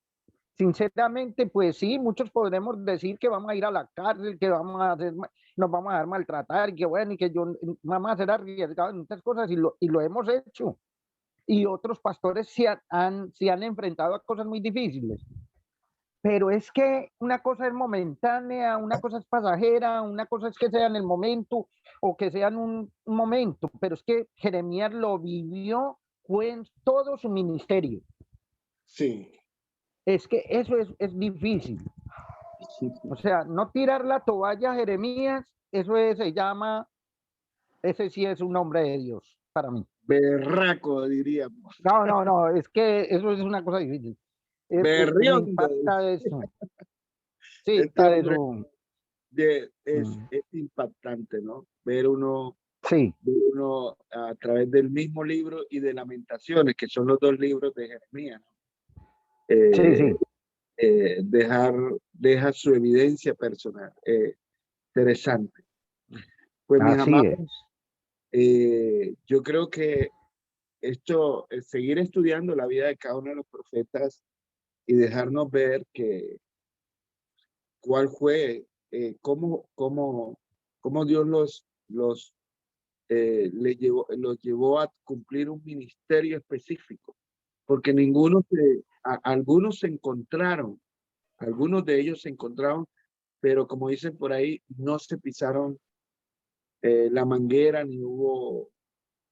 S8: sinceramente, pues sí, muchos podremos decir que vamos a ir a la cárcel, que vamos a hacer, nos vamos a dar maltratar, y que bueno, y que yo vamos a ser arriesgados en muchas cosas, y lo hemos hecho. Y otros pastores se han enfrentado a cosas muy difíciles. Pero es que una cosa es momentánea, una cosa es pasajera, una cosa es que sea en el momento o que sea en un momento, pero es que Jeremías lo vivió, fue en todo su ministerio.
S1: Sí,
S8: Es que eso es difícil.
S1: sí, sí.
S8: O sea, no tirar la toalla, Jeremías, se llama, ese sí es un nombre de Dios para mí.
S1: Berraco, diríamos.
S8: No, no, no, es que eso es una cosa difícil. Me
S1: Berriondo.
S8: impacta eso. Sí,
S1: Este
S8: está
S1: hombre
S8: eso.
S1: es impactante, ¿no?
S8: Sí,
S1: Ver uno a través del mismo libro y de Lamentaciones, que son los dos libros de Jeremías, ¿no?
S8: sí,
S1: Eh,
S8: sí,
S1: deja su evidencia personal. Interesante. Pues mis
S8: así
S1: amados,
S8: es.
S1: yo creo que esto, seguir estudiando la vida de cada uno de los profetas y dejarnos ver que cuál fue, cómo Dios los llevó a cumplir un ministerio específico, porque algunos se encontraron, algunos de ellos se encontraron, pero como dicen por ahí, no se pisaron la manguera, ni hubo,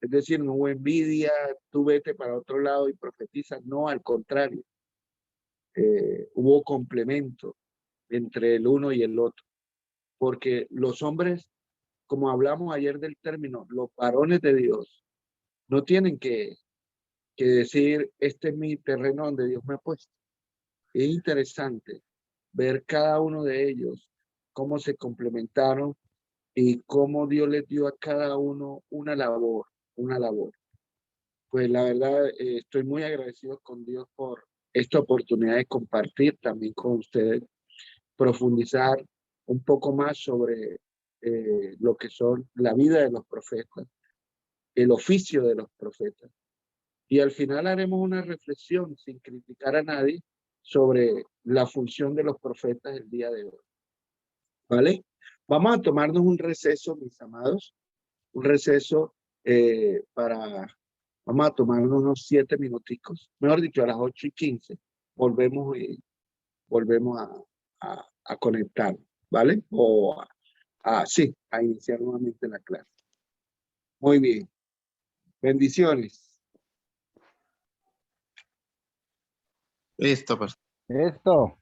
S1: es decir, no hubo envidia, tú vete para otro lado y profetizas, no, al contrario, hubo complemento entre el uno y el otro, porque los hombres, como hablamos ayer del término, los varones de Dios, no tienen que decir, este es mi terreno donde Dios me ha puesto. Es interesante ver cada uno de ellos, cómo se complementaron y cómo Dios les dio a cada uno una labor, una labor. Pues la verdad, estoy muy agradecido con Dios por esta oportunidad de compartir también con ustedes, profundizar un poco más sobre lo que son la vida de los profetas, el oficio de los profetas. Y al final haremos una reflexión sin criticar a nadie sobre la función de los profetas el día de hoy. ¿Vale? Vamos a tomarnos un receso, mis amados, un receso vamos a tomarnos unos 7 minuticos, mejor dicho, a las 8:15, volvemos volvemos a conectar, ¿vale? Sí, a iniciar nuevamente la clase. Muy bien. Bendiciones.
S6: Listo, pues.
S8: Esto.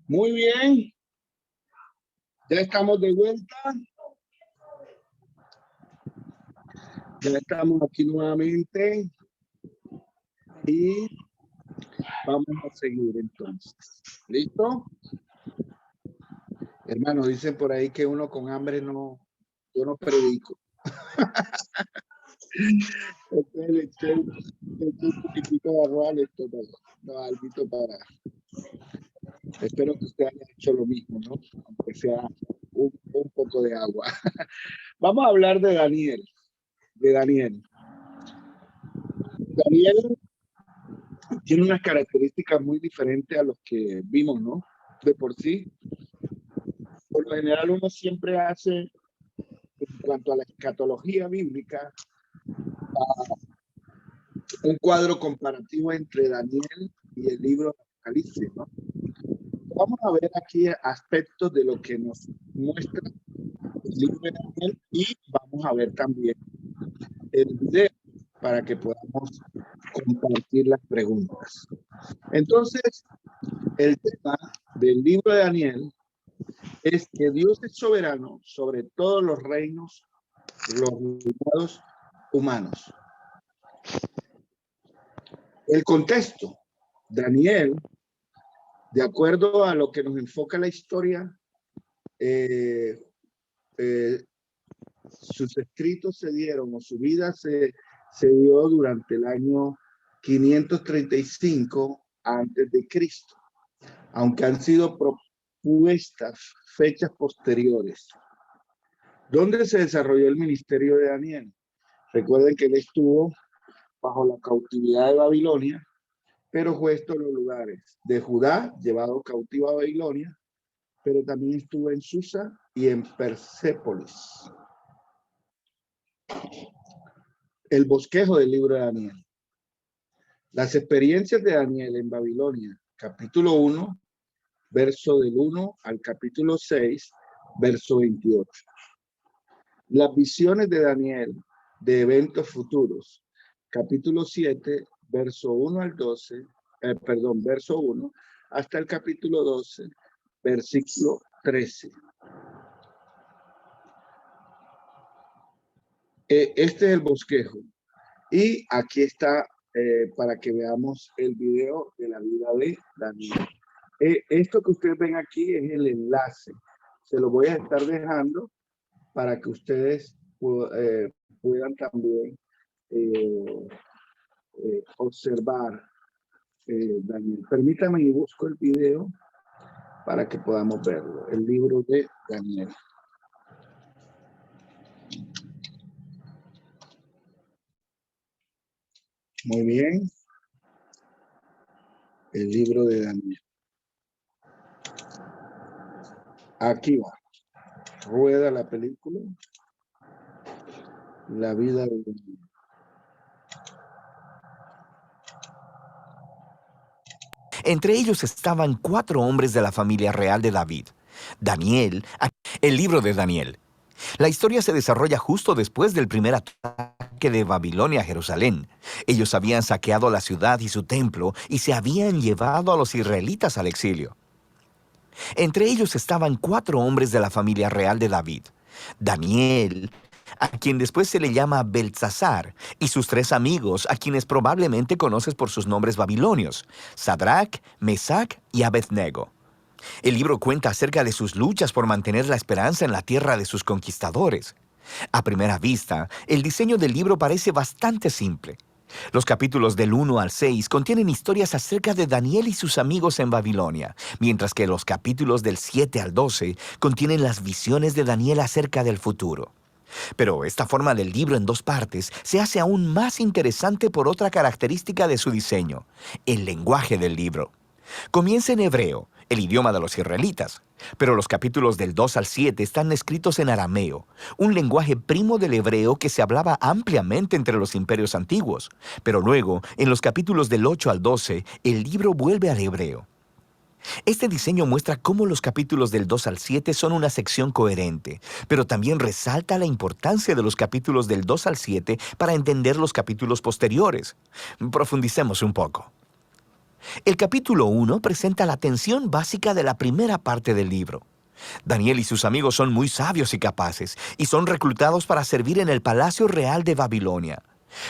S1: Muy bien. Ya estamos de vuelta. Ya estamos aquí nuevamente. Y vamos a seguir entonces. ¿Listo? Hermano, dicen por ahí que uno con hambre no, yo no predico. Entonces le eché un poquitico de arroz al estómago. No, alguito para. Espero que usted haya hecho lo mismo, ¿no? Aunque sea un poco de agua. Vamos a hablar de Daniel. Daniel tiene unas características muy diferentes a los que vimos, ¿no? De por sí. Por lo general uno siempre hace, en cuanto a la escatología bíblica, un cuadro comparativo entre Daniel y el libro de Apocalipsis, ¿no? Vamos a ver aquí aspectos de lo que nos muestra el libro de Daniel y vamos a ver también el video para que podamos compartir las preguntas. Entonces, el tema del libro de Daniel es que Dios es soberano sobre todos los reinos, los reinados humanos. El contexto, Daniel, de acuerdo a lo que nos enfoca la historia, sus escritos se dieron, o su vida se dio durante el año 535 antes de Cristo, aunque han sido propuestas fechas posteriores. ¿Dónde se desarrolló el ministerio de Daniel? Recuerden que él estuvo bajo la cautividad de Babilonia, pero fue estos los lugares de Judá, llevado cautivo a Babilonia, pero también estuvo en Susa y en Persépolis. El bosquejo del libro de Daniel. Las experiencias de Daniel en Babilonia, capítulo 1, verso del 1 al capítulo 6, verso 28. Las visiones de Daniel de eventos futuros, capítulo 7, verso 1 al 12, verso 1, hasta el capítulo 12, versículo 13. Este es el bosquejo. Y aquí está para que veamos el video de la vida de Daniel. Esto que ustedes ven aquí es el enlace. Se lo voy a estar dejando para que ustedes puedan también observar Daniel. Permítame y busco el video para que podamos verlo. El libro de Daniel. Muy bien. El libro de Daniel. Aquí va. Rueda la película. La vida de Daniel.
S4: Entre ellos estaban 4 hombres de la familia real de David. Daniel, el libro de Daniel. La historia se desarrolla justo después del primer ataque de Babilonia a Jerusalén. Ellos habían saqueado la ciudad y su templo y se habían llevado a los israelitas al exilio. Entre ellos estaban 4 hombres de la familia real de David. Daniel, a quien después se le llama Beltsasar, y sus 3 amigos, a quienes probablemente conoces por sus nombres babilonios, Sadrach, Mesac y Abednego. El libro cuenta acerca de sus luchas por mantener la esperanza en la tierra de sus conquistadores. A primera vista, el diseño del libro parece bastante simple. Los capítulos del 1 al 6 contienen historias acerca de Daniel y sus amigos en Babilonia, mientras que los capítulos del 7 al 12 contienen las visiones de Daniel acerca del futuro. Pero esta forma del libro en 2 partes se hace aún más interesante por otra característica de su diseño, el lenguaje del libro. Comienza en hebreo, el idioma de los israelitas, pero los capítulos del 2 al 7 están escritos en arameo, un lenguaje primo del hebreo que se hablaba ampliamente entre los imperios antiguos. Pero luego, en los capítulos del 8 al 12, el libro vuelve al hebreo. Este diseño muestra cómo los capítulos del 2 al 7 son una sección coherente, pero también resalta la importancia de los capítulos del 2 al 7 para entender los capítulos posteriores. Profundicemos un poco. El capítulo 1 presenta la tensión básica de la primera parte del libro. Daniel y sus amigos son muy sabios y capaces, y son reclutados para servir en el palacio real de Babilonia.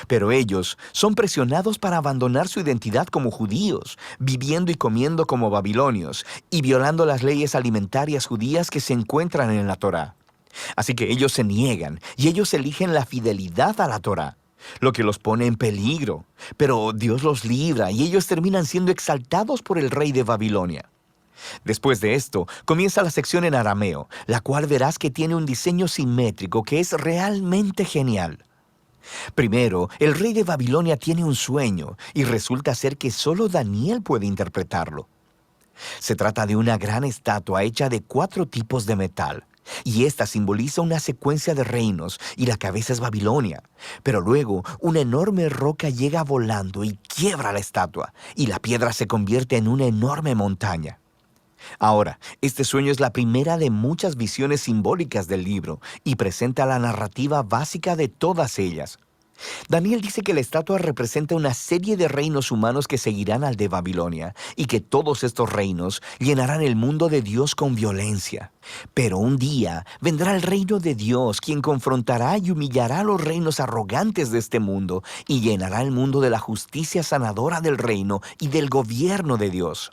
S4: Pero ellos son presionados para abandonar su identidad como judíos, viviendo y comiendo como babilonios, y violando las leyes alimentarias judías que se encuentran en la Torá. Así que ellos se niegan, y ellos eligen la fidelidad a la Torá, lo que los pone en peligro. Pero Dios los libra, y ellos terminan siendo exaltados por el rey de Babilonia. Después de esto, comienza la sección en arameo, la cual verás que tiene un diseño simétrico que es realmente genial. Primero, el rey de Babilonia tiene un sueño, y resulta ser que solo Daniel puede interpretarlo. Se trata de una gran estatua hecha de 4 tipos de metal, y esta simboliza una secuencia de reinos, y la cabeza es Babilonia. Pero luego, una enorme roca llega volando y quiebra la estatua, y la piedra se convierte en una enorme montaña. Ahora, este sueño es la primera de muchas visiones simbólicas del libro y presenta la narrativa básica de todas ellas. Daniel dice que la estatua representa una serie de reinos humanos que seguirán al de Babilonia y que todos estos reinos llenarán el mundo de Dios con violencia. Pero un día vendrá el reino de Dios, quien confrontará y humillará a los reinos arrogantes de este mundo y llenará el mundo de la justicia sanadora del reino y del gobierno de Dios.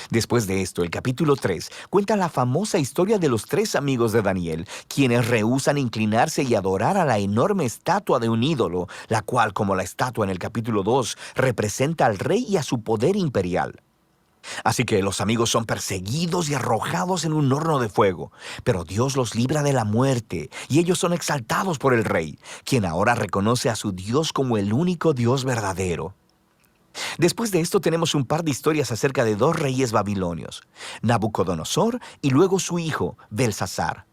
S4: Después de esto, el capítulo 3 cuenta la famosa historia de los 3 amigos de Daniel, quienes rehúsan inclinarse y adorar a la enorme estatua de un ídolo, la cual, como la estatua en el capítulo 2, representa al rey y a su poder imperial. Así que los amigos son perseguidos y arrojados en un horno de fuego, pero Dios los libra de la muerte, y ellos son exaltados por el rey, quien ahora reconoce a su Dios como el único Dios verdadero. Después de esto tenemos un par de historias acerca de 2 reyes babilonios, Nabucodonosor y luego su hijo, Belsasar.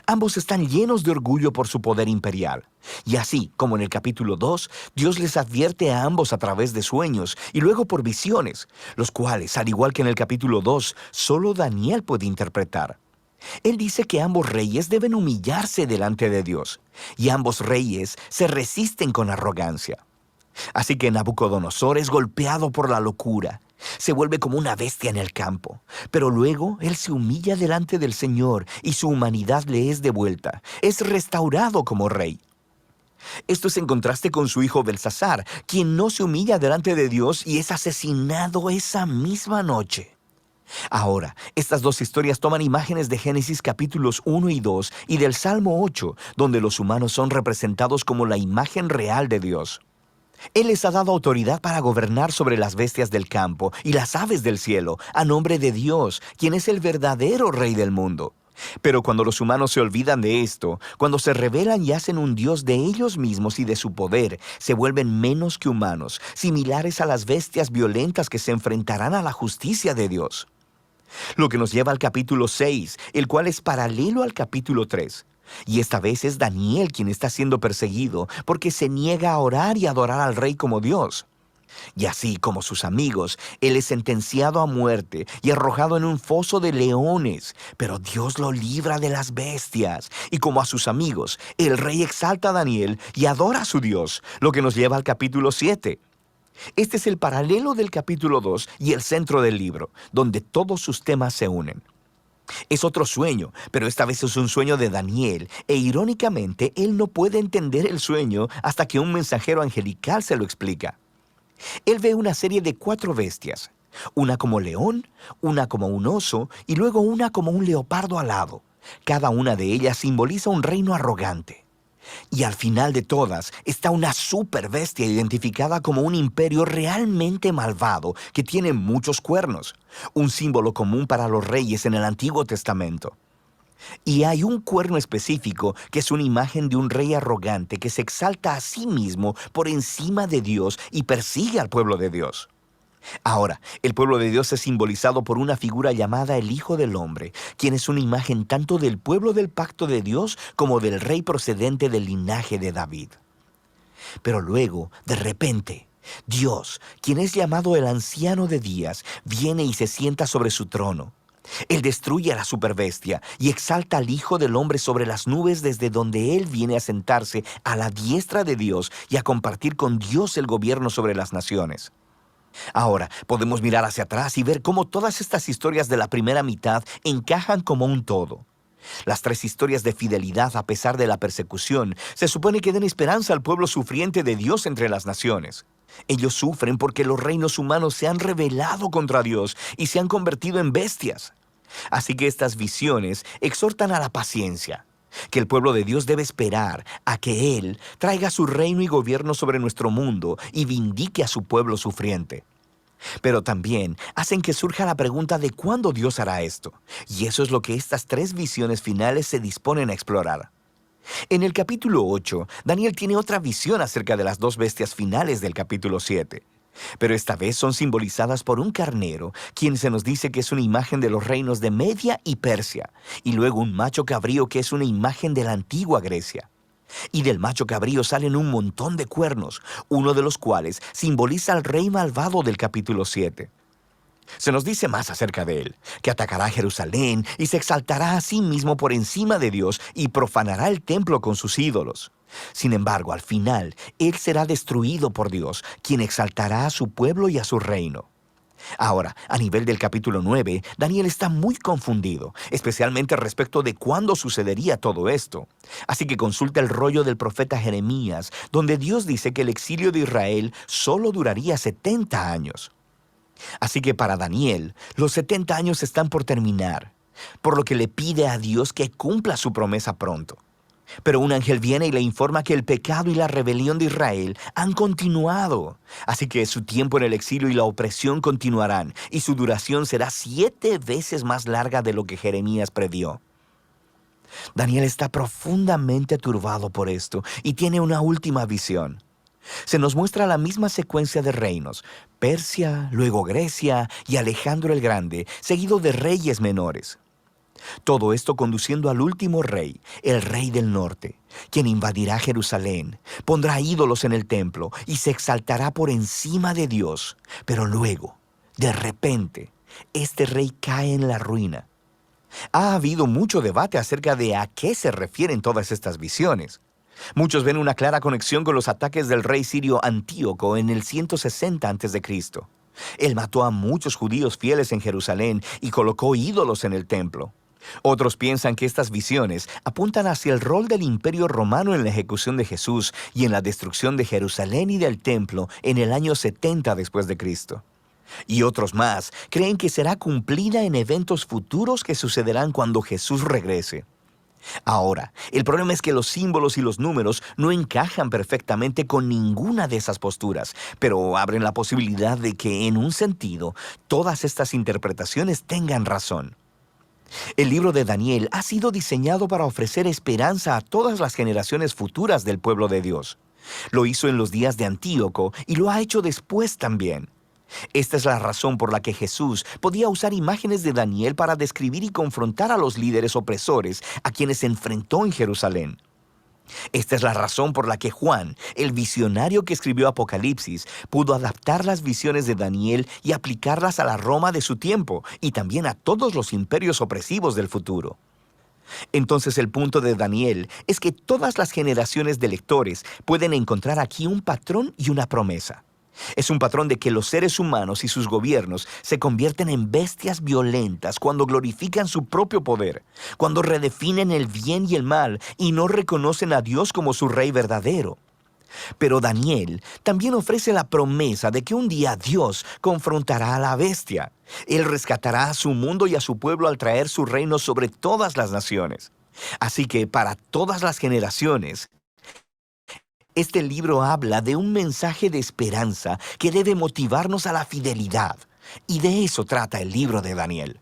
S4: Ambos están llenos de orgullo por su poder imperial. Y así como en el capítulo 2, Dios les advierte a ambos a través de sueños y luego por visiones, los cuales, al igual que en el capítulo 2, solo Daniel puede interpretar. Él dice que ambos reyes deben humillarse delante de Dios, y ambos reyes se resisten con arrogancia. Así que Nabucodonosor es golpeado por la locura. Se vuelve como una bestia en el campo. Pero luego él se humilla delante del Señor y su humanidad le es devuelta. Es restaurado como rey. Esto es en contraste con su hijo Belsasar, quien no se humilla delante de Dios y es asesinado esa misma noche. Ahora, estas 2 historias toman imágenes de Génesis capítulos 1 y 2 y del Salmo 8, donde los humanos son representados como la imagen real de Dios. Él les ha dado autoridad para gobernar sobre las bestias del campo y las aves del cielo, a nombre de Dios, quien es el verdadero Rey del mundo. Pero cuando los humanos se olvidan de esto, cuando se rebelan y hacen un Dios de ellos mismos y de su poder, se vuelven menos que humanos, similares a las bestias violentas que se enfrentarán a la justicia de Dios. Lo que nos lleva al capítulo 6, el cual es paralelo al capítulo 3. Y esta vez es Daniel quien está siendo perseguido porque se niega a orar y adorar al rey como Dios. Y así como sus amigos, él es sentenciado a muerte y arrojado en un foso de leones, pero Dios lo libra de las bestias. Y como a sus amigos, el rey exalta a Daniel y adora a su Dios, lo que nos lleva al capítulo 7. Este es el paralelo del capítulo 2 y el centro del libro, donde todos sus temas se unen. Es otro sueño, pero esta vez es un sueño de Daniel, e irónicamente él no puede entender el sueño hasta que un mensajero angelical se lo explica. Él ve una serie de 4 bestias, una como león, una como un oso y luego una como un leopardo alado. Cada una de ellas simboliza un reino arrogante. Y al final de todas está una super bestia identificada como un imperio realmente malvado que tiene muchos cuernos, un símbolo común para los reyes en el Antiguo Testamento. Y hay un cuerno específico que es una imagen de un rey arrogante que se exalta a sí mismo por encima de Dios y persigue al pueblo de Dios. Ahora, el pueblo de Dios es simbolizado por una figura llamada el Hijo del Hombre, quien es una imagen tanto del pueblo del pacto de Dios como del rey procedente del linaje de David. Pero luego, de repente, Dios, quien es llamado el Anciano de Días, viene y se sienta sobre su trono. Él destruye a la superbestia y exalta al Hijo del Hombre sobre las nubes desde donde Él viene a sentarse a la diestra de Dios y a compartir con Dios el gobierno sobre las naciones. Ahora, podemos mirar hacia atrás y ver cómo todas estas historias de la primera mitad encajan como un todo. Las tres historias de fidelidad a pesar de la persecución se supone que den esperanza al pueblo sufriente de Dios entre las naciones. Ellos sufren porque los reinos humanos se han rebelado contra Dios y se han convertido en bestias. Así que estas visiones exhortan a la paciencia, que el pueblo de Dios debe esperar a que Él traiga su reino y gobierno sobre nuestro mundo y vindique a su pueblo sufriente. Pero también hacen que surja la pregunta de cuándo Dios hará esto. Y eso es lo que estas tres visiones finales se disponen a explorar. En el capítulo 8, Daniel tiene otra visión acerca de las dos bestias finales del capítulo 7. Pero esta vez son simbolizadas por un carnero, quien se nos dice que es una imagen de los reinos de Media y Persia, y luego un macho cabrío que es una imagen de la antigua Grecia. Y del macho cabrío salen un montón de cuernos, uno de los cuales simboliza al rey malvado del capítulo 7. Se nos dice más acerca de él, que atacará a Jerusalén y se exaltará a sí mismo por encima de Dios y profanará el templo con sus ídolos. Sin embargo, al final, él será destruido por Dios, quien exaltará a su pueblo y a su reino. Ahora, a nivel del capítulo 9, Daniel está muy confundido, especialmente respecto de cuándo sucedería todo esto. Así que consulta el rollo del profeta Jeremías, donde Dios dice que el exilio de Israel solo duraría 70 años. Así que para Daniel, los 70 años están por terminar, por lo que le pide a Dios que cumpla su promesa pronto. Pero un ángel viene y le informa que el pecado y la rebelión de Israel han continuado. Así que su tiempo en el exilio y la opresión continuarán, y su duración será 7 veces más larga de lo que Jeremías predió. Daniel está profundamente turbado por esto y tiene una última visión. Se nos muestra la misma secuencia de reinos: Persia, luego Grecia y Alejandro el Grande, seguido de reyes menores. Todo esto conduciendo al último rey, el rey del norte, quien invadirá Jerusalén, pondrá ídolos en el templo y se exaltará por encima de Dios. Pero luego, de repente, este rey cae en la ruina. Ha habido mucho debate acerca de a qué se refieren todas estas visiones. Muchos ven una clara conexión con los ataques del rey sirio Antíoco en el 160 a.C. Él mató a muchos judíos fieles en Jerusalén y colocó ídolos en el templo. Otros piensan que estas visiones apuntan hacia el rol del Imperio Romano en la ejecución de Jesús y en la destrucción de Jerusalén y del templo en el año 70 después de Cristo. Y otros más creen que será cumplida en eventos futuros que sucederán cuando Jesús regrese. Ahora, el problema es que los símbolos y los números no encajan perfectamente con ninguna de esas posturas, pero abren la posibilidad de que, en un sentido, todas estas interpretaciones tengan razón. El libro de Daniel ha sido diseñado para ofrecer esperanza a todas las generaciones futuras del pueblo de Dios. Lo hizo en los días de Antíoco y lo ha hecho después también. Esta es la razón por la que Jesús podía usar imágenes de Daniel para describir y confrontar a los líderes opresores a quienes se enfrentó en Jerusalén. Esta es la razón por la que Juan, el visionario que escribió Apocalipsis, pudo adaptar las visiones de Daniel y aplicarlas a la Roma de su tiempo y también a todos los imperios opresivos del futuro. Entonces el punto de Daniel es que todas las generaciones de lectores pueden encontrar aquí un patrón y una promesa. Es un patrón de que los seres humanos y sus gobiernos se convierten en bestias violentas cuando glorifican su propio poder, cuando redefinen el bien y el mal y no reconocen a Dios como su rey verdadero. Pero Daniel también ofrece la promesa de que un día Dios confrontará a la bestia. Él rescatará a su mundo y a su pueblo al traer su reino sobre todas las naciones. Así que para todas las generaciones, este libro habla de un mensaje de esperanza que debe motivarnos a la fidelidad. Y de eso trata el libro de Daniel.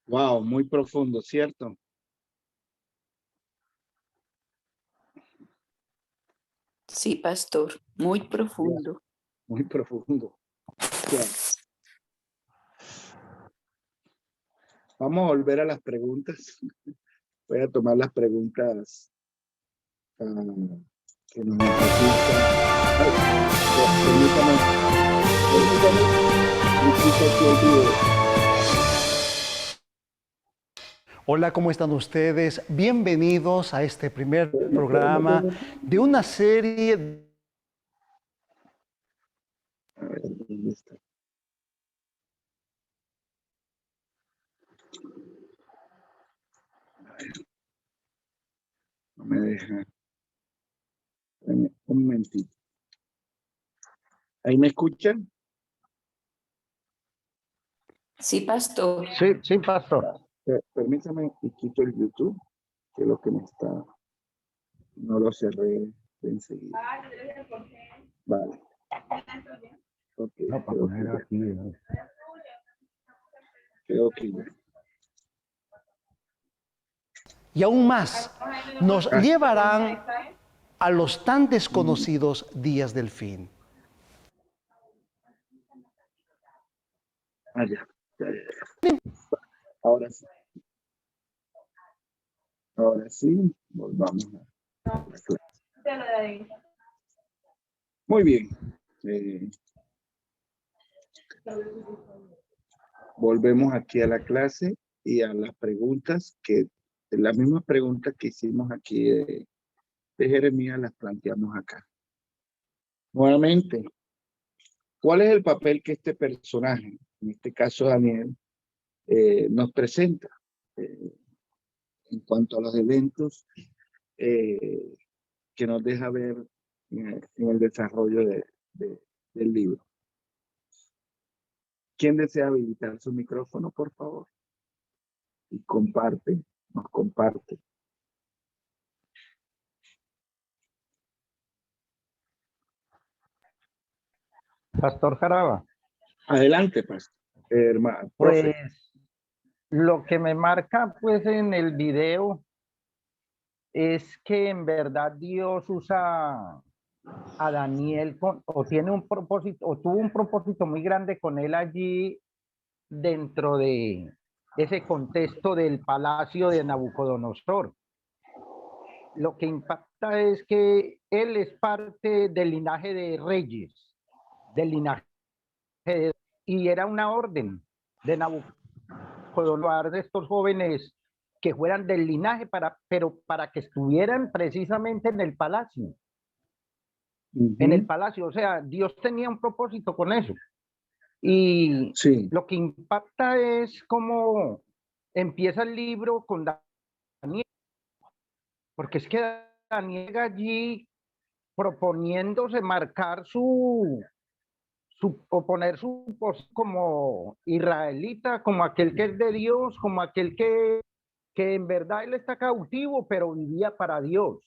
S1: Wow, muy profundo, ¿cierto?
S2: Sí, pastor, muy profundo.
S1: Muy profundo. Bien. Vamos a volver a las preguntas. Voy a tomar las preguntas que nos necesitan. Permítame.
S9: Hola, ¿cómo están ustedes? Bienvenidos a este primer programa de una serie.
S1: A ver, ¿dónde está? A ver, no me deja. Dame un momentito. ¿Ahí me escuchan?
S2: Sí, pastor.
S8: Sí, sí, pastor.
S1: Permítame y quito el YouTube, que es lo que me está. No lo cerré de enseguida. Vale. Ok,
S8: No, para
S1: creo que
S8: poner
S1: ya.
S8: aquí. ¿no?
S1: Creo que ya.
S9: Y aún más, nos llevarán a los tan desconocidos días del fin.
S1: Ah, ya. Ahora sí. Ahora sí, volvamos a la clase. Muy bien. Volvemos aquí a la clase y a las preguntas las mismas preguntas que hicimos aquí de Jeremías las planteamos acá. Nuevamente, ¿cuál es el papel que este personaje, en este caso Daniel, nos presenta en cuanto a los eventos que nos deja ver en el desarrollo del libro? ¿Quién desea habilitar su micrófono, por favor? Y comparte, nos comparte.
S8: Pastor Jaraba.
S1: Adelante, pastor. Hermano,
S8: Pues
S1: profe.
S8: lo que me marca pues en el video es que en verdad Dios usa a Daniel o tiene un propósito o tuvo un propósito muy grande con él allí dentro de ese contexto del palacio de Nabucodonosor. Lo que impacta es que él es parte del linaje de reyes, del linaje y era una orden de Nabucodonosor de estos jóvenes que fueran del linaje, pero para que estuvieran precisamente en el palacio. En el palacio, o sea, Dios tenía un propósito con eso. Y
S1: sí.
S8: Lo que impacta es cómo empieza el libro con Daniel, porque es que Daniel llega allí proponiéndose marcar o poner su posición como israelita, como aquel que es de Dios, como aquel que en verdad él está cautivo, pero vivía para Dios.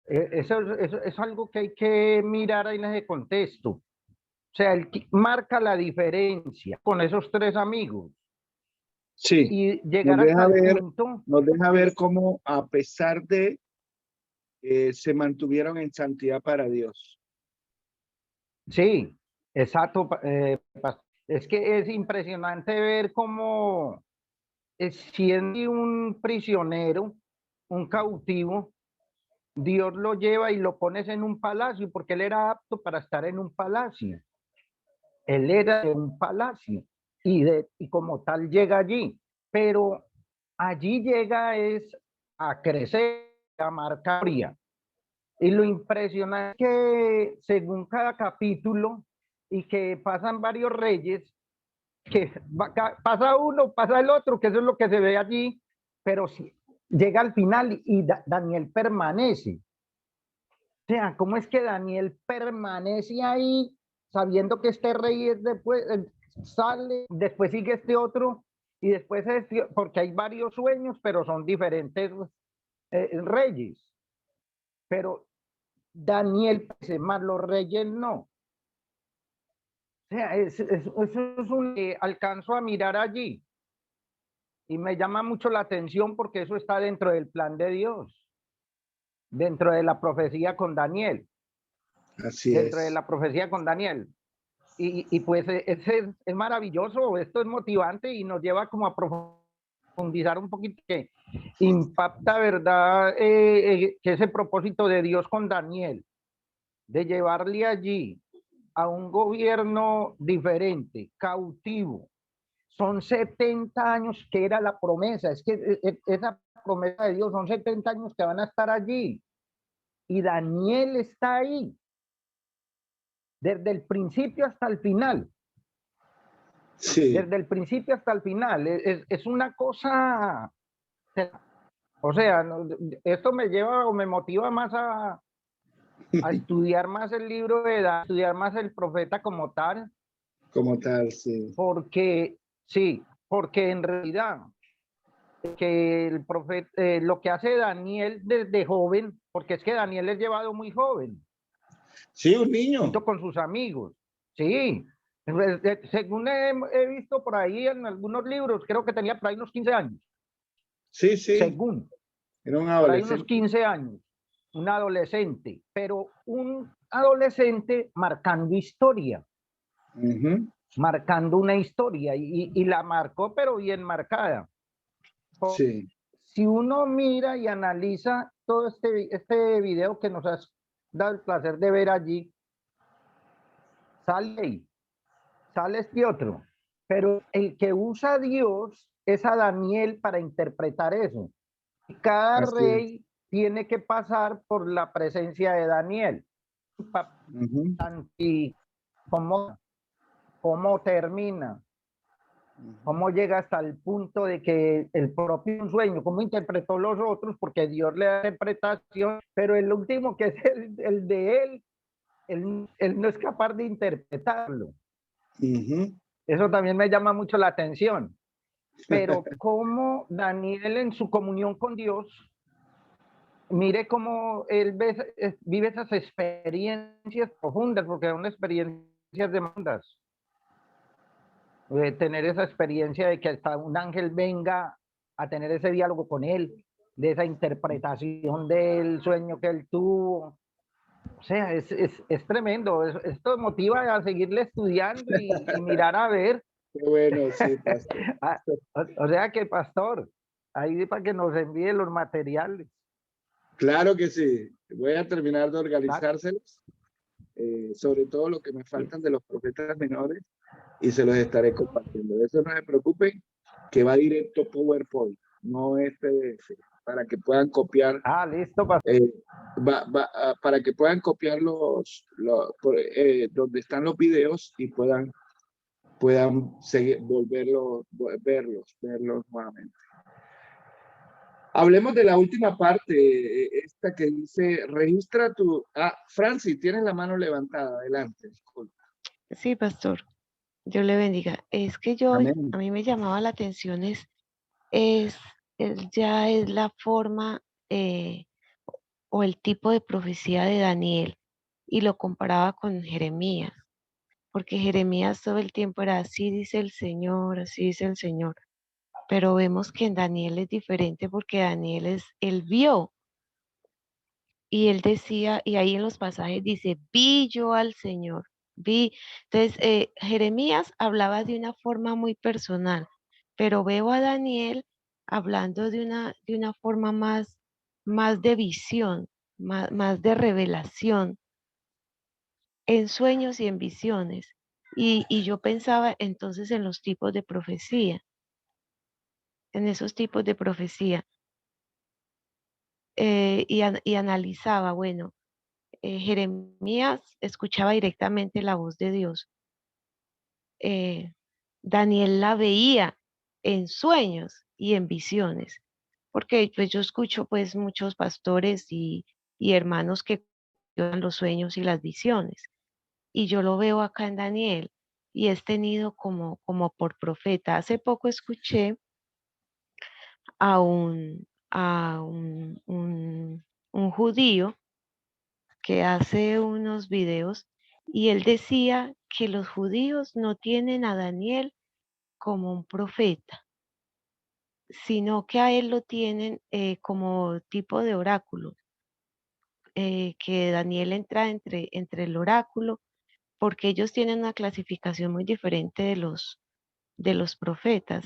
S8: Eso es algo que hay que mirar en ese contexto. O sea, él marca la diferencia con esos tres amigos.
S1: Sí,
S8: Y llegar hasta el punto.
S1: nos deja ver cómo a pesar de se mantuvieron en santidad para Dios.
S8: Sí, exacto. Es que es impresionante ver cómo siendo un prisionero, un cautivo, Dios lo lleva y lo pones en un palacio porque él era apto para estar en un palacio. Él era de un palacio y como tal llega allí, pero allí llega es a crecer, a marcar. Y lo impresionante es que según cada capítulo y que pasan varios reyes, que pasa uno, pasa el otro, que eso es lo que se ve allí, pero si llega al final y Daniel permanece. O sea, ¿cómo es que Daniel permanece ahí sabiendo que este rey es después, sale, después sigue este otro y después este, porque hay varios sueños, pero son diferentes reyes. Pero Daniel parece más, los reyes no. O sea, eso es un alcanzo a mirar allí y me llama mucho la atención porque eso está dentro del plan de Dios, dentro de la profecía con Daniel.
S1: Así
S8: dentro
S1: es.
S8: de la profecía con Daniel. Y pues es maravilloso, esto es motivante y nos lleva como a profundizar un poquito que impacta, ¿verdad? Que ese propósito de Dios con Daniel, de llevarle allí a un gobierno diferente, cautivo, son 70 años que era la promesa. Es que esa promesa de Dios son 70 años que van a estar allí. Y Daniel está ahí. Desde el principio hasta el final.
S1: Sí.
S8: Desde el principio hasta el final. Es una cosa... O sea, esto me lleva o me motiva más a estudiar más el libro de Daniel, estudiar más el profeta como tal.
S1: Como tal, sí.
S8: Porque, sí, porque en realidad que el profeta, lo que hace Daniel desde joven, porque es que Daniel es llevado muy joven.
S1: Sí, un niño.
S8: Junto con sus amigos. Sí. Según he visto por ahí en algunos libros, creo que tenía por ahí unos 15 años.
S1: Sí, sí.
S8: Según.
S1: Era un
S8: por ahí unos
S1: adolescente.
S8: 15 años. Un adolescente. Pero un adolescente marcando historia. Marcando una historia. Y la marcó, pero bien marcada.
S1: Sí.
S8: Si uno mira y analiza todo este video que nos has dado el placer de ver allí, sale este otro, pero el que usa a Dios es a Daniel para interpretar eso. Y cada
S1: Así
S8: rey tiene que pasar por la presencia de Daniel. Y cómo termina, cómo llega hasta el punto de que el propio sueño, cómo interpretó los otros, porque Dios le da interpretación, pero el último que es el de él no es capaz de interpretarlo. Eso también me llama mucho la atención. Pero cómo Daniel en su comunión con Dios, mire cómo él vive esas experiencias profundas, porque son experiencias demandas. Tener esa experiencia de que hasta un ángel venga a tener ese diálogo con él, de esa interpretación del sueño que él tuvo. O sea, es tremendo. Esto motiva a seguirle estudiando y mirar a ver.
S1: Qué bueno, sí, pastor.
S8: O sea que, pastor, ahí para que nos envíe los materiales.
S1: Claro que sí. Voy a terminar de organizárselos, sobre todo lo que me faltan de los profetas menores, y se los estaré compartiendo. De eso no se preocupen, que va directo PowerPoint, no es PDF, para que puedan copiar.
S8: Listo,
S1: para que puedan copiar donde están los videos y puedan seguir, verlos nuevamente. Hablemos de la última parte, esta que dice, registra tu... Francis, tienes la mano levantada, adelante. Disculpa.
S3: Sí, pastor. Dios le bendiga. Es que a mí me llamaba la atención ya es la forma o el tipo de profecía de Daniel y lo comparaba con Jeremías, porque Jeremías todo el tiempo era así dice el Señor, así dice el Señor. Pero vemos que en Daniel es diferente porque Daniel él vio y él decía, y ahí en los pasajes dice, vi yo al Señor, vi. Entonces, Jeremías hablaba de una forma muy personal, pero veo a Daniel hablando de una forma más de visión, más de revelación, en sueños y en visiones. Y yo pensaba entonces en los tipos de profecía, en esos tipos de profecía. Y analizaba, bueno, Jeremías escuchaba directamente la voz de Dios. Daniel la veía en sueños y en visiones, porque pues yo escucho pues muchos pastores y hermanos que dan los sueños y las visiones, y yo lo veo acá en Daniel y es tenido como por profeta. Hace poco escuché a un judío que hace unos videos y él decía que los judíos no tienen a Daniel como un profeta, sino que a él lo tienen como tipo de oráculo, que Daniel entra entre el oráculo, porque ellos tienen una clasificación muy diferente de los profetas.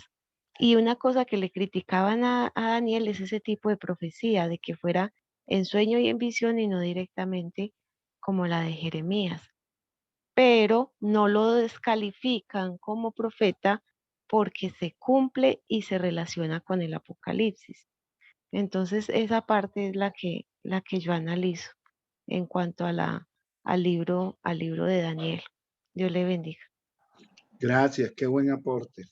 S3: Y una cosa que le criticaban a Daniel es ese tipo de profecía, de que fuera en sueño y en visión y no directamente como la de Jeremías. Pero no lo descalifican como profeta porque se cumple y se relaciona con el Apocalipsis. Entonces, esa parte es la que yo analizo en cuanto a al libro de Daniel. Dios le bendiga.
S1: Gracias, qué buen aporte.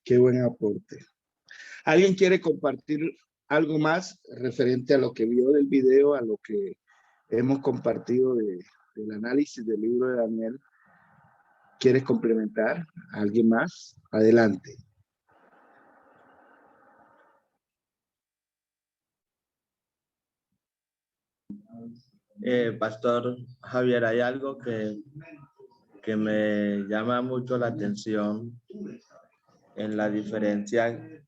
S1: Qué buen aporte. ¿Alguien quiere compartir algo más referente a lo que vio del video, a lo que hemos compartido del análisis del libro de Daniel? ¿Quieres complementar? ¿Alguien más? Adelante.
S7: Pastor Javier, hay algo que me llama mucho la atención en la diferencia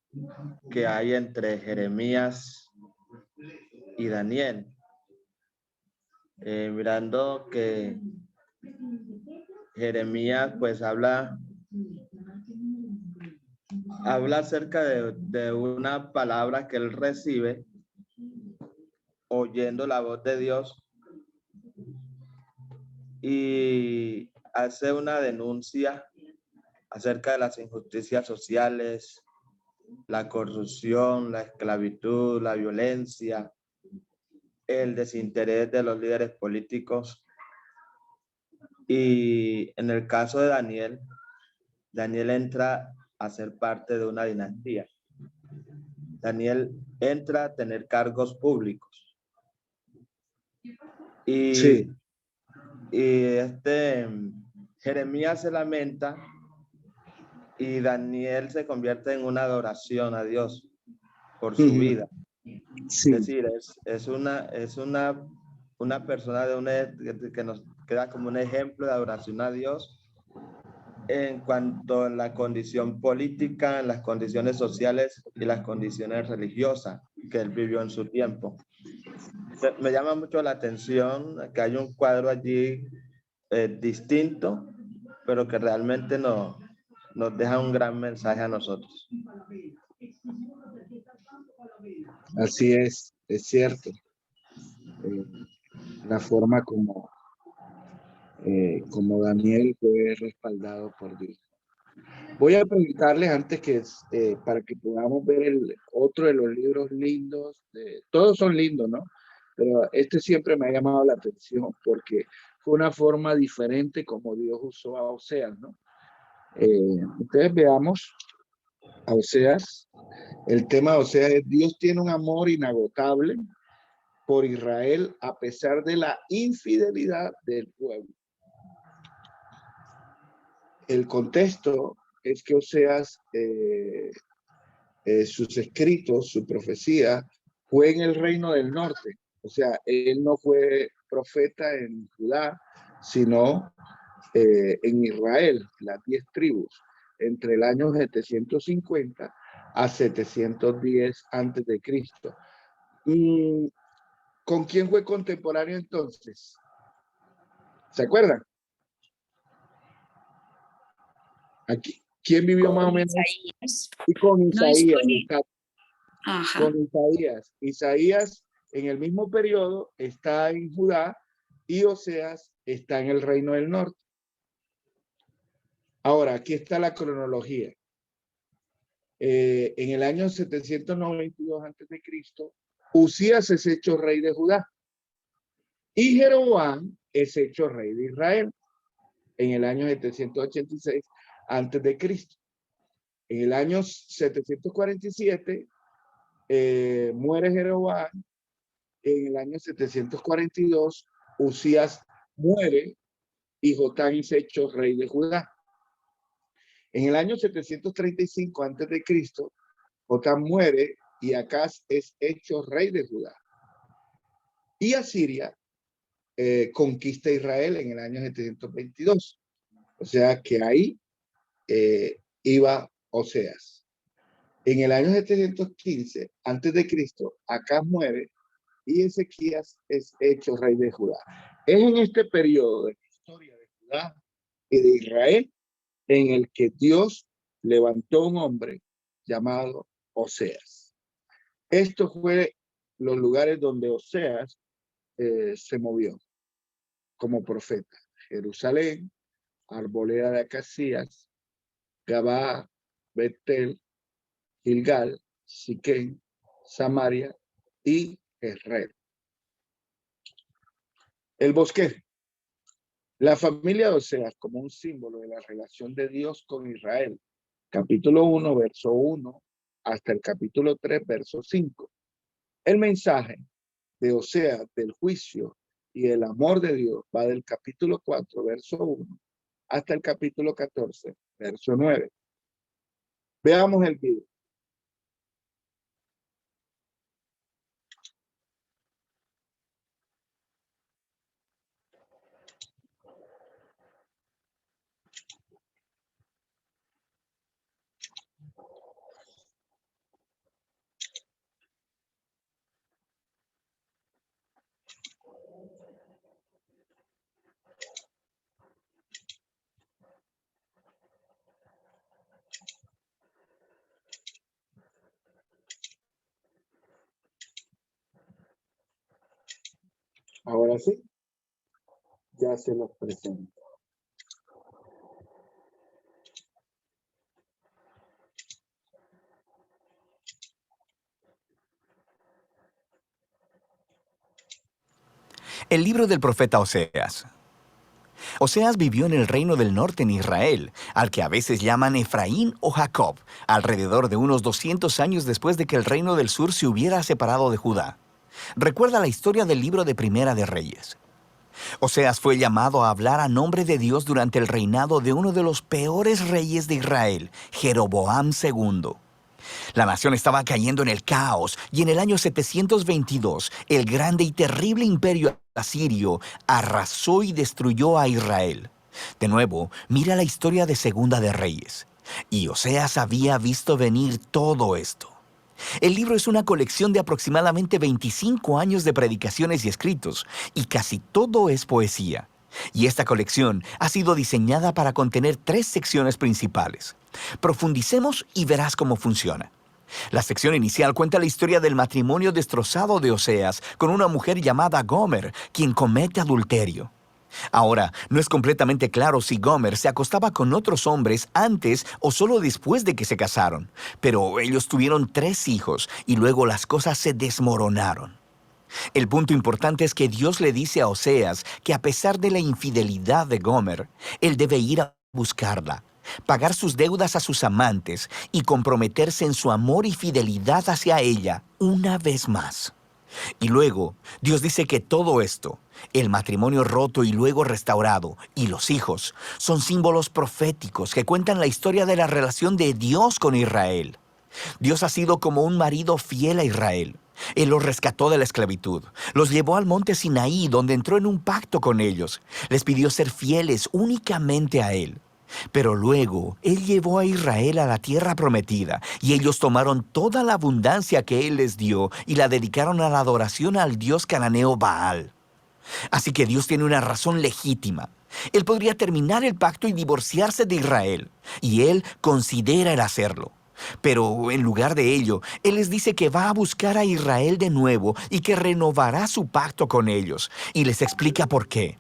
S7: que hay entre Jeremías y Daniel. Mirando que Jeremías pues habla acerca de una palabra que él recibe oyendo la voz de Dios y hace una denuncia acerca de las injusticias sociales, la corrupción, la esclavitud, la violencia, el desinterés de los líderes políticos. Y en el caso de Daniel, Daniel entra a ser parte de una dinastía. Daniel entra a tener cargos públicos. Y,
S1: sí.
S7: y Jeremías se lamenta y Daniel se convierte en una adoración a Dios por su vida.
S1: Sí.
S7: Es decir, es una persona que nos queda como un ejemplo de adoración a Dios en cuanto a la condición política, en las condiciones sociales y las condiciones religiosas que él vivió en su tiempo. Me llama mucho la atención que hay un cuadro allí distinto, pero que realmente nos deja un gran mensaje a nosotros.
S1: Así es cierto. La forma como Daniel fue respaldado por Dios. Voy a preguntarles antes que para que podamos ver otro de los libros lindos. Todos son lindos, ¿no? Pero este siempre me ha llamado la atención porque fue una forma diferente como Dios usó a Oseas, ¿no? Entonces veamos a Oseas. El tema de Oseas es: Dios tiene un amor inagotable por Israel a pesar de la infidelidad del pueblo. El contexto es que Oseas, sus escritos, su profecía, fue en el reino del norte. O sea, él no fue profeta en Judá, sino en Israel, las 10 tribus, entre el año 750 a 710 antes de Cristo. ¿Con quién fue contemporáneo entonces? ¿Se acuerdan? Aquí, ¿quién vivió
S2: con
S1: más o menos?
S2: Isaías.
S1: Y con Isaías.
S2: Ajá.
S1: Con Isaías. Isaías en el mismo periodo está en Judá y Oseas está en el reino del norte. Ahora, aquí está la cronología. En el año 792 a.C., Usías es hecho rey de Judá y Jeroboam es hecho rey de Israel en el año 786 a.C. En el año 747 muere Jeroboam. En el año 742 Usías muere y Jotam es hecho rey de Judá. En el año 735 a.C., Jotam muere y Acaz es hecho rey de Judá. Y Asiria conquista Israel en el año 722. O sea que ahí iba Oseas. En el año 715 a.C., Acaz muere y Ezequías es hecho rey de Judá. Es en este periodo de la historia de Judá y de Israel en el que Dios levantó un hombre llamado Oseas. Estos fueron los lugares donde Oseas se movió como profeta: Jerusalén, Arboleda de Acacias, Gabaa, Betel, Gilgal, Siquem, Samaria y Jezreel. El bosquejo. La familia de Oseas como un símbolo de la relación de Dios con Israel. Capítulo 1, verso 1, hasta el capítulo 3, verso 5. El mensaje de Oseas del juicio y el amor de Dios va del capítulo 4, verso 1, hasta el capítulo 14, verso 9. Veamos el video. Ahora sí, ya se los presento.
S4: El libro del profeta Oseas. Oseas vivió en el reino del norte en Israel, al que a veces llaman Efraín o Jacob, alrededor de unos 200 años después de que el reino del sur se hubiera separado de Judá. Recuerda la historia del libro de Primera de Reyes. Oseas fue llamado a hablar a nombre de Dios durante el reinado de uno de los peores reyes de Israel, Jeroboam II. La nación estaba cayendo en el caos y en el año 722, el grande y terrible imperio asirio arrasó y destruyó a Israel. De nuevo, mira la historia de Segunda de Reyes. Y Oseas había visto venir todo esto. El libro es una colección de aproximadamente 25 años de predicaciones y escritos, y casi todo es poesía. Y esta colección ha sido diseñada para contener 3 secciones principales. Profundicemos y verás cómo funciona. La sección inicial cuenta la historia del matrimonio destrozado de Oseas con una mujer llamada Gomer, quien comete adulterio. Ahora, no es completamente claro si Gomer se acostaba con otros hombres antes o solo después de que se casaron, pero ellos tuvieron 3 hijos y luego las cosas se desmoronaron. El punto importante es que Dios le dice a Oseas que a pesar de la infidelidad de Gomer, él debe ir a buscarla, pagar sus deudas a sus amantes y comprometerse en su amor y fidelidad hacia ella una vez más. Y luego, Dios dice que todo esto, el matrimonio roto y luego restaurado, y los hijos, son símbolos proféticos que cuentan la historia de la relación de Dios con Israel. Dios ha sido como un marido fiel a Israel. Él los rescató de la esclavitud, los llevó al monte Sinaí, donde entró en un pacto con ellos. Les pidió ser fieles únicamente a Él. Pero luego, Él llevó a Israel a la tierra prometida, y ellos tomaron toda la abundancia que Él les dio y la dedicaron a la adoración al dios cananeo Baal. Así que Dios tiene una razón legítima. Él podría terminar el pacto y divorciarse de Israel, y Él considera el hacerlo. Pero en lugar de ello, Él les dice que va a buscar a Israel de nuevo y que renovará su pacto con ellos, y les explica por qué.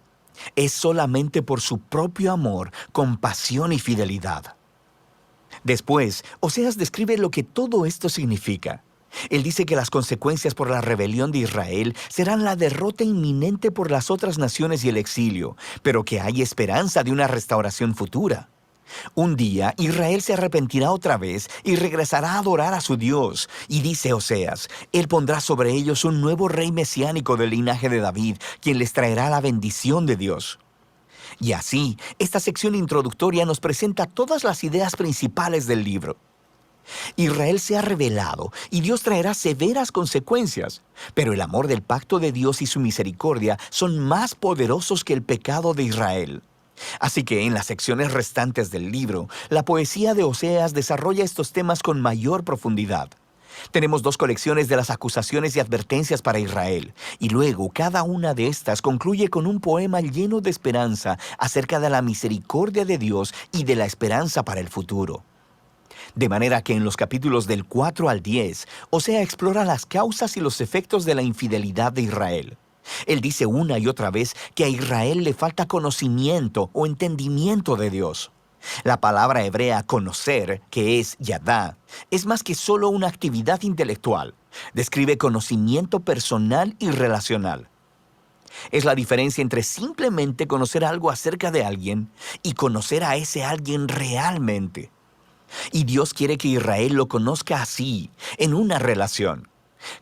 S4: Es solamente por su propio amor, compasión y fidelidad. Después, Oseas describe lo que todo esto significa. Él dice que las consecuencias por la rebelión de Israel serán la derrota inminente por las otras naciones y el exilio, pero que hay esperanza de una restauración futura. Un día, Israel se arrepentirá otra vez y regresará a adorar a su Dios. Y dice Oseas, Él pondrá sobre ellos un nuevo rey mesiánico del linaje de David, quien les traerá la bendición de Dios. Y así, esta sección introductoria nos presenta todas las ideas principales del libro. Israel se ha rebelado y Dios traerá severas consecuencias, pero el amor del pacto de Dios y su misericordia son más poderosos que el pecado de Israel. Así que en las secciones restantes del libro, la poesía de Oseas desarrolla estos temas con mayor profundidad. Tenemos 2 colecciones de las acusaciones y advertencias para Israel, y luego cada una de estas concluye con un poema lleno de esperanza acerca de la misericordia de Dios y de la esperanza para el futuro. De manera que en los capítulos del 4 al 10, Oseas explora las causas y los efectos de la infidelidad de Israel. Él dice una y otra vez que a Israel le falta conocimiento o entendimiento de Dios. La palabra hebrea conocer, que es yadá, es más que solo una actividad intelectual. Describe conocimiento personal y relacional. Es la diferencia entre simplemente conocer algo acerca de alguien y conocer a ese alguien realmente. Y Dios quiere que Israel lo conozca así, en una relación.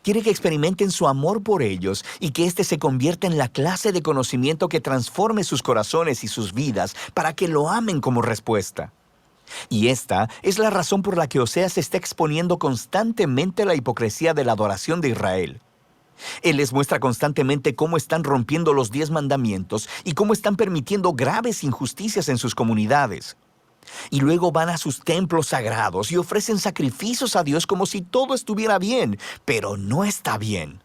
S4: Quiere que experimenten su amor por ellos y que éste se convierta en la clase de conocimiento que transforme sus corazones y sus vidas para que lo amen como respuesta. Y esta es la razón por la que Oseas está exponiendo constantemente la hipocresía de la adoración de Israel. Él les muestra constantemente cómo están rompiendo los 10 mandamientos y cómo están permitiendo graves injusticias en sus comunidades. Y luego van a sus templos sagrados y ofrecen sacrificios a Dios como si todo estuviera bien, pero no está bien.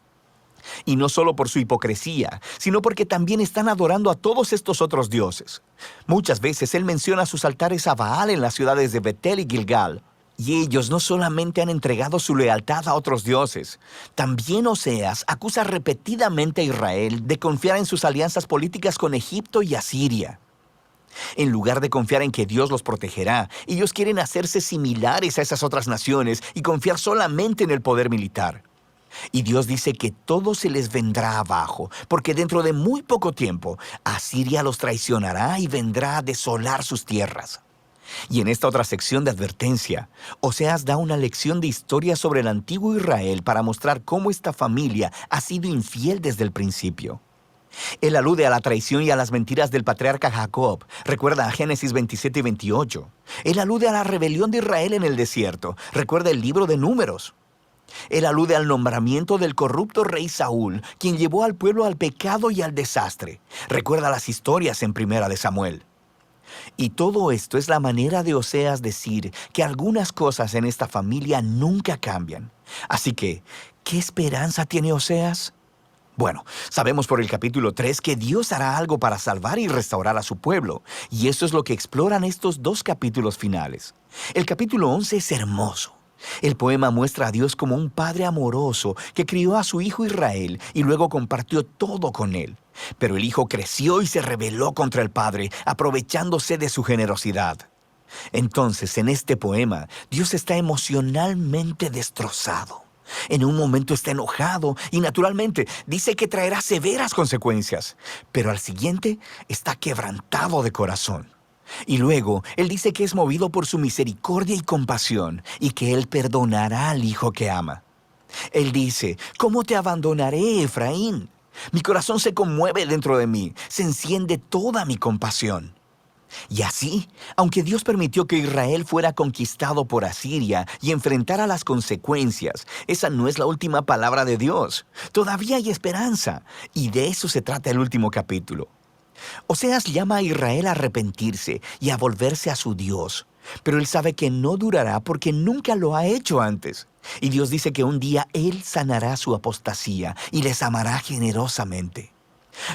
S4: Y no solo por su hipocresía, sino porque también están adorando a todos estos otros dioses. Muchas veces él menciona sus altares a Baal en las ciudades de Betel y Gilgal. Y ellos no solamente han entregado su lealtad a otros dioses, también Oseas acusa repetidamente a Israel de confiar en sus alianzas políticas con Egipto y Asiria. En lugar de confiar en que Dios los protegerá, ellos quieren hacerse similares a esas otras naciones y confiar solamente en el poder militar. Y Dios dice que todo se les vendrá abajo, porque dentro de muy poco tiempo, Asiria los traicionará y vendrá a desolar sus tierras. Y en esta otra sección de advertencia, Oseas da una lección de historia sobre el antiguo Israel para mostrar cómo esta familia ha sido infiel desde el principio. Él alude a la traición y a las mentiras del patriarca Jacob. Recuerda a Génesis 27 y 28. Él alude a la rebelión de Israel en el desierto. Recuerda el libro de Números. Él alude al nombramiento del corrupto rey Saúl, quien llevó al pueblo al pecado y al desastre. Recuerda las historias en Primera de Samuel. Y todo esto es la manera de Oseas decir que algunas cosas en esta familia nunca cambian. Así que, ¿qué esperanza tiene Oseas? Bueno, sabemos por el capítulo 3 que Dios hará algo para salvar y restaurar a su pueblo, y eso es lo que exploran estos 2 capítulos finales. El capítulo 11 es hermoso. El poema muestra a Dios como un padre amoroso que crió a su hijo Israel y luego compartió todo con él. Pero el hijo creció y se rebeló contra el padre, aprovechándose de su generosidad. Entonces, en este poema, Dios está emocionalmente destrozado. En un momento está enojado y naturalmente dice que traerá severas consecuencias, pero al siguiente está quebrantado de corazón. Y luego él dice que es movido por su misericordia y compasión y que él perdonará al hijo que ama. Él dice, ¿cómo te abandonaré, Efraín? Mi corazón se conmueve dentro de mí, se enciende toda mi compasión. Y así, aunque Dios permitió que Israel fuera conquistado por Asiria y enfrentara las consecuencias, esa no es la última palabra de Dios. Todavía hay esperanza, y de eso se trata el último capítulo. Oseas llama a Israel a arrepentirse y a volverse a su Dios, pero él sabe que no durará porque nunca lo ha hecho antes. Y Dios dice que un día él sanará su apostasía y les amará generosamente.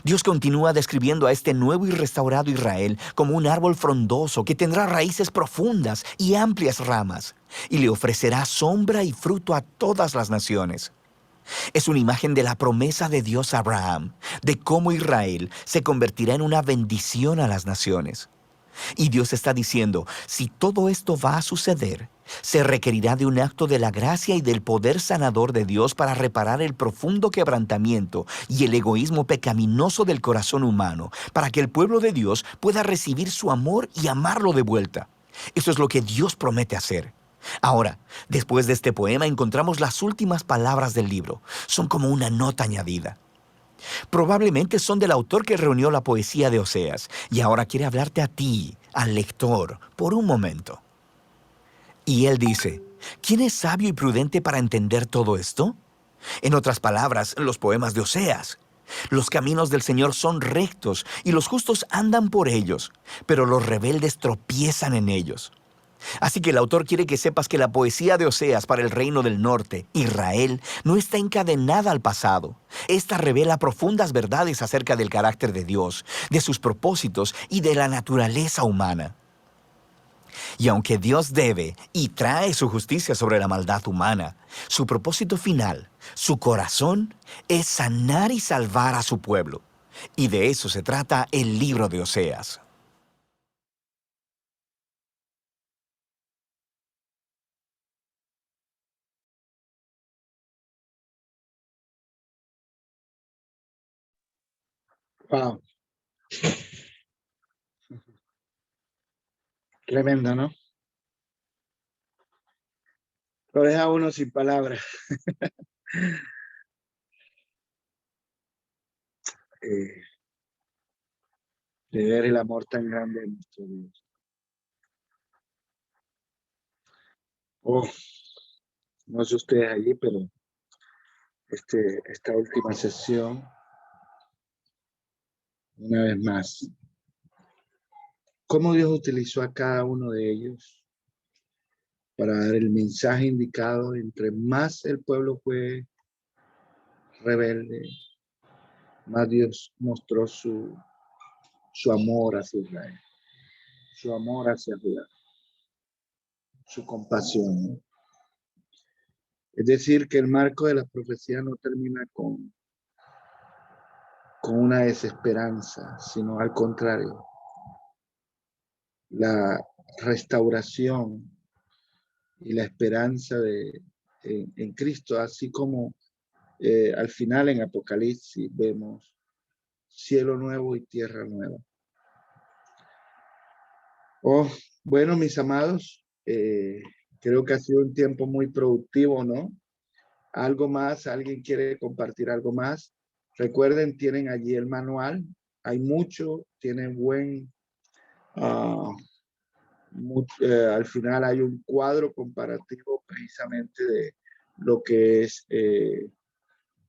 S4: Dios continúa describiendo a este nuevo y restaurado Israel como un árbol frondoso que tendrá raíces profundas y amplias ramas, y le ofrecerá sombra y fruto a todas las naciones. Es una imagen de la promesa de Dios a Abraham, de cómo Israel se convertirá en una bendición a las naciones. Y Dios está diciendo, si todo esto va a suceder, se requerirá de un acto de la gracia y del poder sanador de Dios para reparar el profundo quebrantamiento y el egoísmo pecaminoso del corazón humano, para que el pueblo de Dios pueda recibir su amor y amarlo de vuelta. Eso es lo que Dios promete hacer. Ahora, después de este poema encontramos las últimas palabras del libro. Son como una nota añadida. Probablemente son del autor que reunió la poesía de Oseas y ahora quiere hablarte a ti, al lector, por un momento. Y él dice, ¿quién es sabio y prudente para entender todo esto? En otras palabras, los poemas de Oseas. Los caminos del Señor son rectos y los justos andan por ellos, pero los rebeldes tropiezan en ellos. Así que el autor quiere que sepas que la poesía de Oseas para el reino del norte, Israel, no está encadenada al pasado. Esta revela profundas verdades acerca del carácter de Dios, de sus propósitos y de la naturaleza humana. Y aunque Dios debe y trae su justicia sobre la maldad humana, su propósito final, su corazón, es sanar y salvar a su pueblo. Y de eso se trata el libro de Oseas.
S1: Wow. Tremendo, ¿no? Lo deja uno sin palabras. De ver el amor tan grande de nuestro Dios. Oh, no sé ustedes allí, pero esta última sesión, una vez más, cómo Dios utilizó a cada uno de ellos para dar el mensaje indicado. Entre más el pueblo fue rebelde, más Dios mostró su amor hacia Israel, su amor hacia Judá, su compasión, ¿no? Es decir, que el marco de la profecía no termina con una desesperanza, sino al contrario, la restauración y la esperanza en Cristo, así como al final en Apocalipsis vemos cielo nuevo y tierra nueva. Oh, bueno, mis amados, creo que ha sido un tiempo muy productivo, ¿no? ¿Algo más? ¿Alguien quiere compartir algo más? Recuerden, tienen allí el manual. Hay mucho, tienen buen... al final hay un cuadro comparativo precisamente de lo que es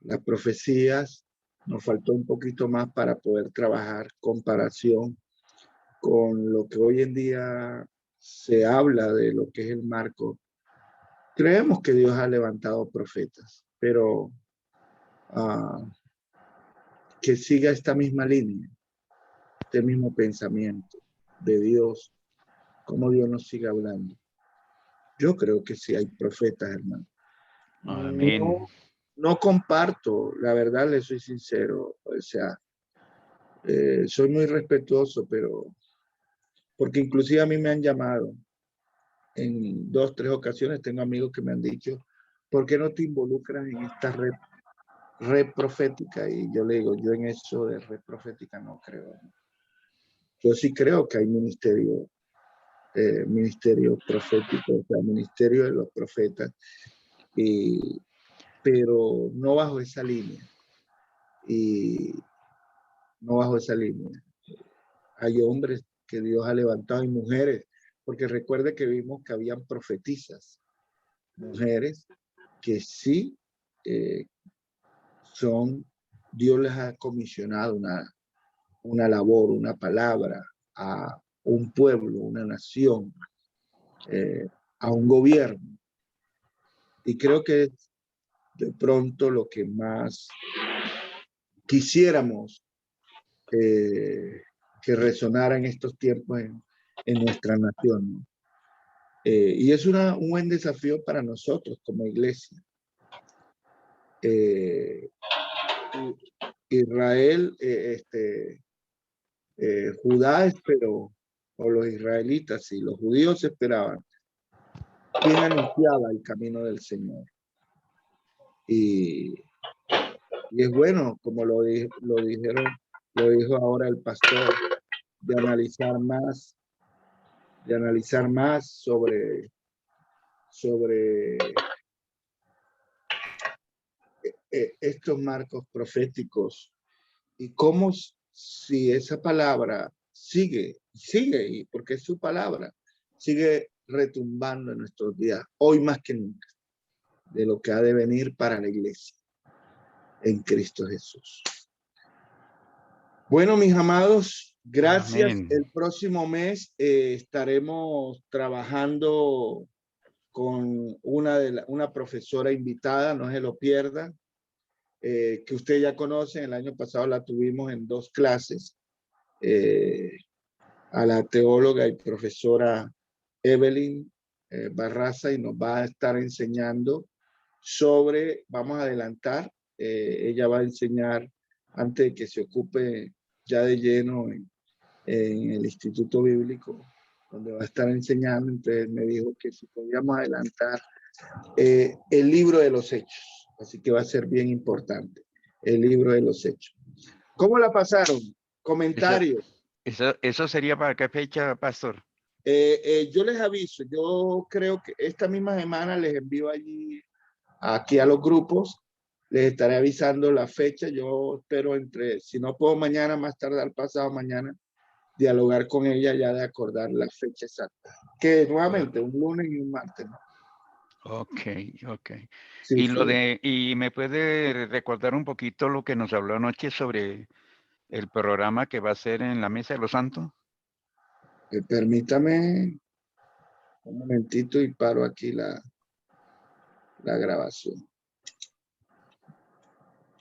S1: las profecías. Nos faltó un poquito más para poder trabajar comparación con lo que hoy en día se habla de lo que es el marco. Creemos que Dios ha levantado profetas, pero que siga esta misma línea, este mismo pensamiento de Dios, cómo Dios nos sigue hablando. Yo creo que sí hay profetas, hermano.
S10: Amén.
S1: No comparto, la verdad, le soy sincero, o sea, soy muy respetuoso, pero porque inclusive a mí me han llamado en 2, 3 ocasiones, tengo amigos que me han dicho, ¿por qué no te involucras en esta red profética? Y yo le digo, yo en eso de red profética no creo. Yo sí creo que hay ministerio profético, o sea, ministerio de los profetas, pero no bajo esa línea. Y no bajo esa línea. Hay hombres que Dios ha levantado y mujeres, porque recuerde que vimos que habían profetisas, mujeres que sí Dios les ha comisionado una labor, una palabra a un pueblo, una nación, a un gobierno. Y creo que de pronto lo que más quisiéramos que resonara en estos tiempos en nuestra nación, ¿no? Y es un buen desafío para nosotros como iglesia. Israel, Judá esperó, o los israelitas y los judíos esperaban, quién anunciaba el camino del Señor. Y es bueno, como lo dijo ahora el pastor, de analizar más sobre estos marcos proféticos y cómo si esa palabra sigue, y porque es su palabra, sigue retumbando en nuestros días, hoy más que nunca, de lo que ha de venir para la iglesia en Cristo Jesús. Bueno, mis amados, gracias.
S10: Amén.
S1: El próximo mes estaremos trabajando con una profesora invitada, no se lo pierdan, que usted ya conoce. El año pasado la tuvimos en 2 clases, a la teóloga y profesora Evelyn Barraza, y nos va a estar enseñando vamos a adelantar, ella va a enseñar antes de que se ocupe ya de lleno en el Instituto Bíblico, donde va a estar enseñando. Entonces me dijo que si podíamos adelantar el libro de los Hechos, así que va a ser bien importante, el libro de los Hechos. ¿Cómo la pasaron? Comentarios.
S10: ¿Eso sería para qué fecha, pastor?
S1: Yo les aviso, yo creo que esta misma semana les envío allí, aquí a los grupos, les estaré avisando la fecha. Yo espero si no puedo mañana, más tardar pasado mañana, dialogar con ella ya de acordar la fecha exacta. Que nuevamente, un lunes y un martes, ¿no?
S10: Ok.
S1: Sí,
S10: Y
S1: sí.
S10: ¿y me puede recordar un poquito lo que nos habló anoche sobre el programa que va a ser en la Mesa de los Santos?
S1: Permítame un momentito y paro aquí la grabación.